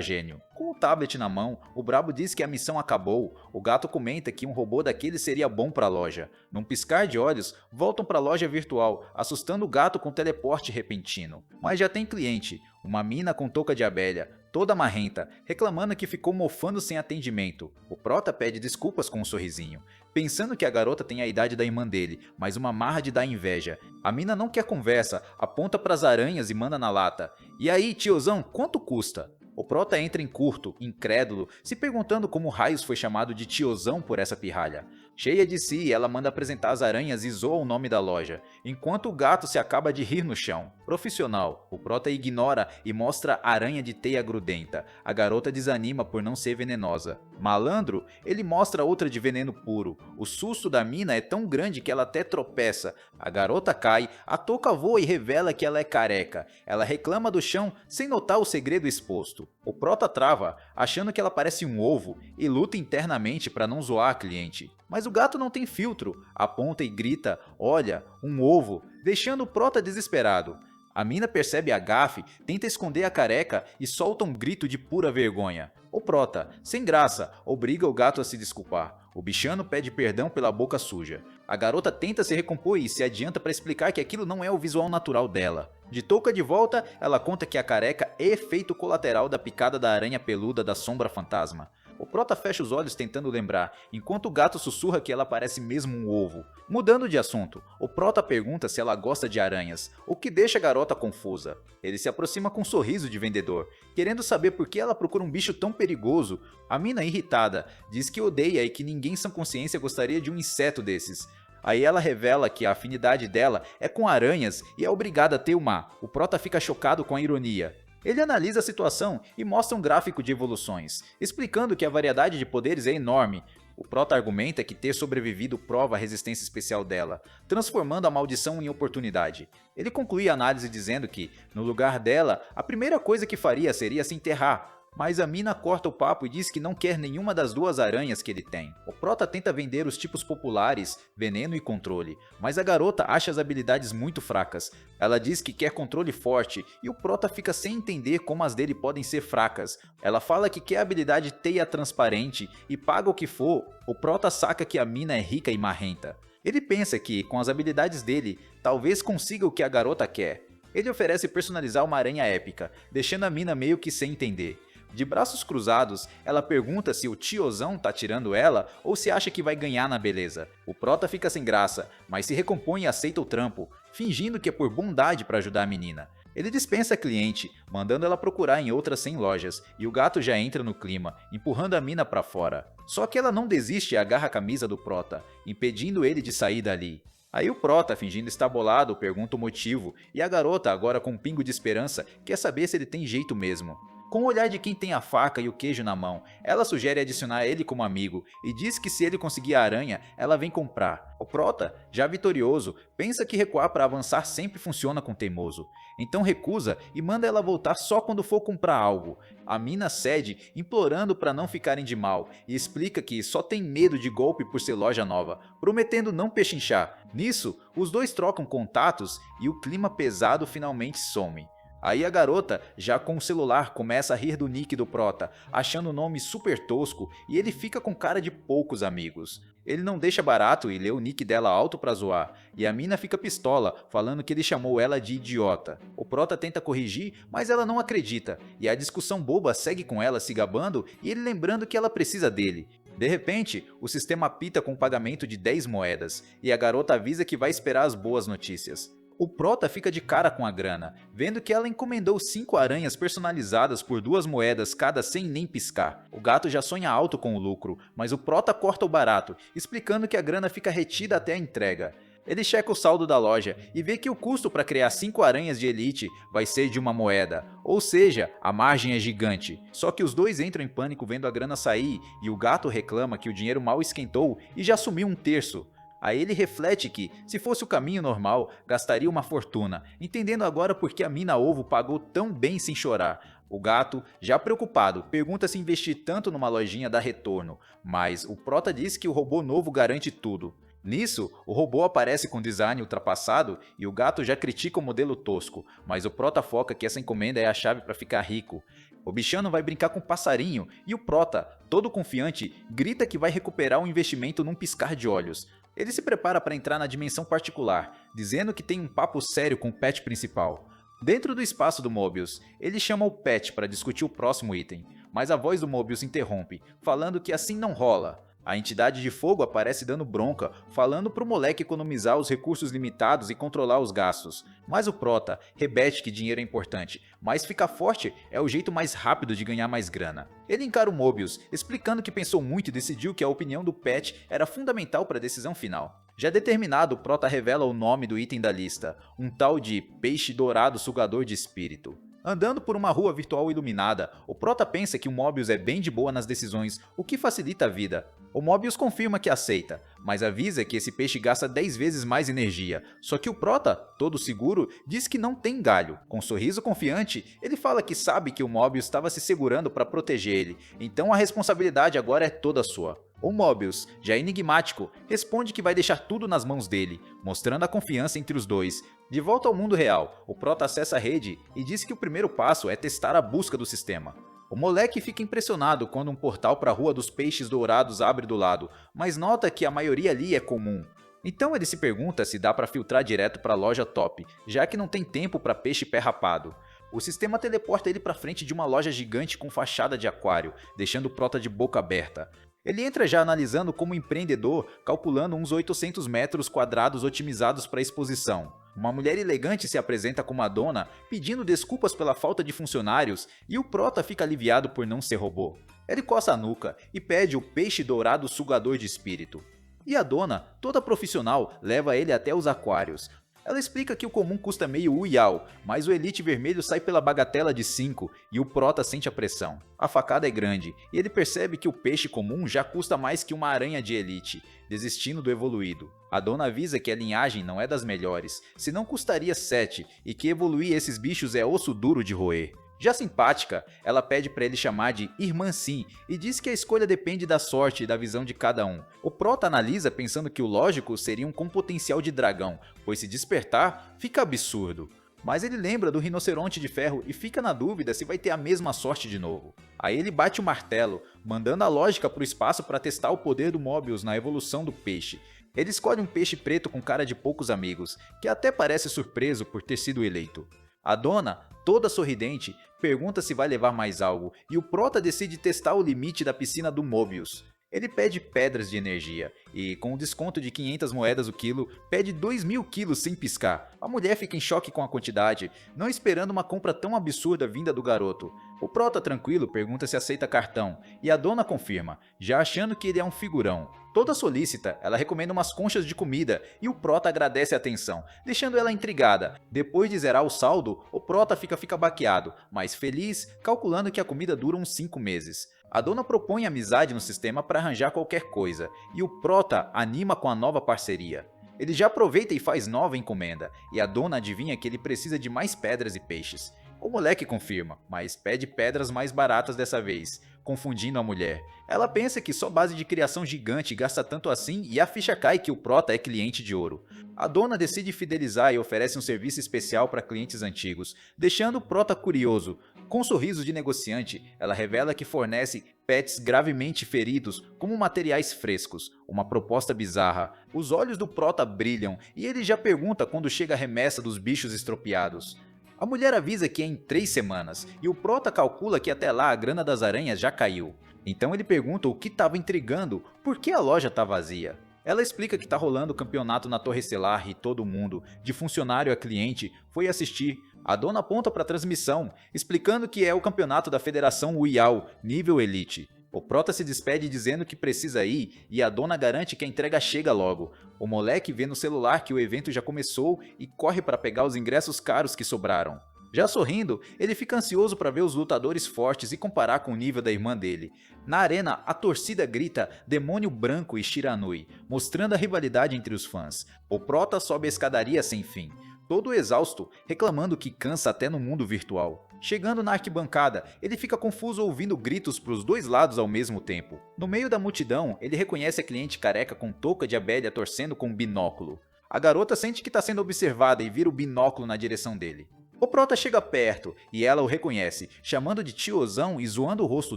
gênio. Com o tablet na mão, o brabo diz que a missão acabou. O gato comenta que um robô daquele seria bom para a loja. Num piscar de olhos, voltam para a loja virtual, assustando o gato com teleporte repentino. Mas já tem cliente, uma mina com touca de abelha, toda marrenta, reclamando que ficou mofando sem atendimento. O Prota pede desculpas com um sorrisinho, pensando que a garota tem a idade da irmã dele, mas uma marra de dar inveja. A mina não quer conversa, aponta pras aranhas e manda na lata. E aí, tiozão, quanto custa? O Prota entra em curto, incrédulo, se perguntando como raios foi chamado de tiozão por essa pirralha. Cheia de si, ela manda apresentar as aranhas e zoa o nome da loja, enquanto o gato se acaba de rir no chão. Profissional, o prota ignora e mostra aranha de teia grudenta. A garota desanima por não ser venenosa. Malandro, ele mostra outra de veneno puro. O susto da mina é tão grande que ela até tropeça. A garota cai, a touca voa e revela que ela é careca. Ela reclama do chão sem notar o segredo exposto. O prota trava, achando que ela parece um ovo, e luta internamente para não zoar a cliente. Mas o gato não tem filtro, aponta e grita, olha, um ovo, deixando o prota desesperado. A mina percebe a gafe, tenta esconder a careca e solta um grito de pura vergonha. O prota, sem graça, obriga o gato a se desculpar. O bichano pede perdão pela boca suja. A garota tenta se recompor e se adianta para explicar que aquilo não é o visual natural dela. De touca de volta, ela conta que a careca é efeito colateral da picada da aranha peluda da sombra fantasma. O prota fecha os olhos tentando lembrar, enquanto o gato sussurra que ela parece mesmo um ovo. Mudando de assunto, o prota pergunta se ela gosta de aranhas, o que deixa a garota confusa. Ele se aproxima com um sorriso de vendedor, querendo saber por que ela procura um bicho tão perigoso. A mina, irritada, diz que odeia e que ninguém em sã consciência gostaria de um inseto desses. Aí ela revela que a afinidade dela é com aranhas e é obrigada a ter uma. O prota fica chocado com a ironia. Ele analisa a situação e mostra um gráfico de evoluções, explicando que a variedade de poderes é enorme. O prota argumenta que ter sobrevivido prova a resistência especial dela, transformando a maldição em oportunidade. Ele conclui a análise dizendo que, no lugar dela, a primeira coisa que faria seria se enterrar, mas a mina corta o papo e diz que não quer nenhuma das duas aranhas que ele tem. O prota tenta vender os tipos populares, veneno e controle, mas a garota acha as habilidades muito fracas. Ela diz que quer controle forte e o prota fica sem entender como as dele podem ser fracas. Ela fala que quer a habilidade teia transparente e paga o que for. O prota saca que a mina é rica e marrenta. Ele pensa que, com as habilidades dele, talvez consiga o que a garota quer. Ele oferece personalizar uma aranha épica, deixando a mina meio que sem entender. De braços cruzados, ela pergunta se o tiozão tá tirando ela ou se acha que vai ganhar na beleza. O prota fica sem graça, mas se recompõe e aceita o trampo, fingindo que é por bondade para ajudar a menina. Ele dispensa a cliente, mandando ela procurar em outras 100 lojas, e o gato já entra no clima, empurrando a mina para fora. Só que ela não desiste e agarra a camisa do prota, impedindo ele de sair dali. Aí o prota, fingindo estar bolado, pergunta o motivo, e a garota, agora com um pingo de esperança, quer saber se ele tem jeito mesmo. Com o olhar de quem tem a faca e o queijo na mão, ela sugere adicionar ele como amigo e diz que se ele conseguir a aranha, ela vem comprar. O prota, já vitorioso, pensa que recuar para avançar sempre funciona com o teimoso. Então recusa e manda ela voltar só quando for comprar algo. A mina cede, implorando para não ficarem de mal, e explica que só tem medo de golpe por ser loja nova, prometendo não pechinchar. Nisso, os dois trocam contatos e o clima pesado finalmente some. Aí a garota, já com o celular, começa a rir do nick do prota, achando o nome super tosco e ele fica com cara de poucos amigos. Ele não deixa barato e lê o nick dela alto pra zoar, e a mina fica pistola, falando que ele chamou ela de idiota. O prota tenta corrigir, mas ela não acredita, e a discussão boba segue com ela se gabando e ele lembrando que ela precisa dele. De repente, o sistema apita com o pagamento de 10 moedas, e a garota avisa que vai esperar as boas notícias. O prota fica de cara com a grana, vendo que ela encomendou 5 aranhas personalizadas por 2 moedas cada sem nem piscar. O gato já sonha alto com o lucro, mas o prota corta o barato, explicando que a grana fica retida até a entrega. Ele checa o saldo da loja e vê que o custo para criar 5 aranhas de elite vai ser de 1 moeda, ou seja, a margem é gigante. Só que os dois entram em pânico vendo a grana sair e o gato reclama que o dinheiro mal esquentou e já sumiu 1/3. Aí ele reflete que, se fosse o caminho normal, gastaria uma fortuna, entendendo agora por que a mina ovo pagou tão bem sem chorar. O gato, já preocupado, pergunta se investir tanto numa lojinha dá retorno, mas o prota diz que o robô novo garante tudo. Nisso, o robô aparece com design ultrapassado e o gato já critica o modelo tosco, mas o prota foca que essa encomenda é a chave para ficar rico. O bichano vai brincar com o passarinho e o prota, todo confiante, grita que vai recuperar o investimento num piscar de olhos. Ele se prepara para entrar na dimensão particular, dizendo que tem um papo sério com o pet principal. Dentro do espaço do Mobius, ele chama o pet para discutir o próximo item, mas a voz do Mobius interrompe, falando que assim não rola. A entidade de fogo aparece dando bronca, falando pro moleque economizar os recursos limitados e controlar os gastos. Mas o prota rebate que dinheiro é importante, mas ficar forte é o jeito mais rápido de ganhar mais grana. Ele encara o Mobius, explicando que pensou muito e decidiu que a opinião do pet era fundamental para a decisão final. Já determinado, o Prota revela o nome do item da lista, um tal de peixe dourado sugador de espírito. Andando por uma rua virtual iluminada, o Prota pensa que o Mobius é bem de boa nas decisões, o que facilita a vida. O Mobius confirma que aceita, mas avisa que esse peixe gasta 10 vezes mais energia. Só que o Prota, todo seguro, diz que não tem galho. Com um sorriso confiante, ele fala que sabe que o Mobius estava se segurando para proteger ele, então a responsabilidade agora é toda sua. O Mobius, já enigmático, responde que vai deixar tudo nas mãos dele, mostrando a confiança entre os dois. De volta ao mundo real, o Prota acessa a rede e diz que o primeiro passo é testar a busca do sistema. O moleque fica impressionado quando um portal para a Rua dos Peixes Dourados abre do lado, mas nota que a maioria ali é comum. Então ele se pergunta se dá para filtrar direto para a loja top, já que não tem tempo para peixe pé rapado. O sistema teleporta ele para frente de uma loja gigante com fachada de aquário, deixando o Prota de boca aberta. Ele entra já analisando como empreendedor, calculando uns 800 metros quadrados otimizados para exposição. Uma mulher elegante se apresenta como a dona, pedindo desculpas pela falta de funcionários, e o Prota fica aliviado por não ser robô. Ele coça a nuca e pede o peixe dourado sugador de espírito. E a dona, toda profissional, leva ele até os aquários. Ela explica que o comum custa meio uial, mas o Elite vermelho sai pela bagatela de 5 e o Prota sente a pressão. A facada é grande e ele percebe que o peixe comum já custa mais que uma aranha de Elite, desistindo do evoluído. A dona avisa que a linhagem não é das melhores, senão custaria 7 e que evoluir esses bichos é osso duro de roer. Já simpática, ela pede para ele chamar de Irmã Sim e diz que a escolha depende da sorte e da visão de cada um. O Prota analisa pensando que o lógico seria um com potencial de dragão, pois se despertar, fica absurdo. Mas ele lembra do rinoceronte de ferro e fica na dúvida se vai ter a mesma sorte de novo. Aí ele bate o martelo, mandando a lógica para o espaço para testar o poder do Mobius na evolução do peixe. Ele escolhe um peixe preto com cara de poucos amigos, que até parece surpreso por ter sido eleito. A dona, toda sorridente, pergunta se vai levar mais algo, e o Prota decide testar o limite da piscina do Mobius. Ele pede pedras de energia, e com um desconto de 500 moedas o quilo, pede 2.000 quilos sem piscar. A mulher fica em choque com a quantidade, não esperando uma compra tão absurda vinda do garoto. O Prota, tranquilo, pergunta se aceita cartão, e a dona confirma, já achando que ele é um figurão. Toda solícita, ela recomenda umas conchas de comida e o Prota agradece a atenção, deixando ela intrigada. Depois de zerar o saldo, o Prota fica baqueado, mas feliz, calculando que a comida dura uns 5 meses. A dona propõe amizade no sistema para arranjar qualquer coisa, e o Prota anima com a nova parceria. Ele já aproveita e faz nova encomenda, e a dona adivinha que ele precisa de mais pedras e peixes. O moleque confirma, mas pede pedras mais baratas dessa vez, confundindo a mulher. Ela pensa que só base de criação gigante gasta tanto assim e a ficha cai que o Prota é cliente de ouro. A dona decide fidelizar e oferece um serviço especial para clientes antigos, deixando o Prota curioso. Com um sorriso de negociante, ela revela que fornece pets gravemente feridos como materiais frescos, uma proposta bizarra. Os olhos do Prota brilham e ele já pergunta quando chega a remessa dos bichos estropiados. A mulher avisa que é em 3 semanas, e o Prota calcula que até lá a grana das aranhas já caiu. Então ele pergunta o que estava intrigando, por que a loja está vazia. Ela explica que está rolando o campeonato na Torre Estelar e todo mundo, de funcionário a cliente, foi assistir. A dona aponta para a transmissão, explicando que é o campeonato da Federação Uial, nível Elite. O Prota se despede dizendo que precisa ir e a dona garante que a entrega chega logo. O moleque vê no celular que o evento já começou e corre para pegar os ingressos caros que sobraram. Já sorrindo, ele fica ansioso para ver os lutadores fortes e comparar com o nível da irmã dele. Na arena, a torcida grita Demônio Branco e Shiranui, mostrando a rivalidade entre os fãs. O Prota sobe a escadaria sem fim, todo exausto, reclamando que cansa até no mundo virtual. Chegando na arquibancada, ele fica confuso ouvindo gritos para os dois lados ao mesmo tempo. No meio da multidão, ele reconhece a cliente careca com touca de abelha torcendo com um binóculo. A garota sente que está sendo observada e vira o binóculo na direção dele. O Prota chega perto e ela o reconhece, chamando de tiozão e zoando o rosto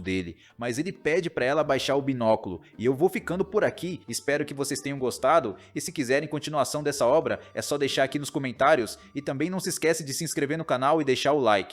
dele, mas ele pede para ela baixar o binóculo. E eu vou ficando por aqui, espero que vocês tenham gostado, e se quiserem continuação dessa obra, é só deixar aqui nos comentários, e também não se esquece de se inscrever no canal e deixar o like.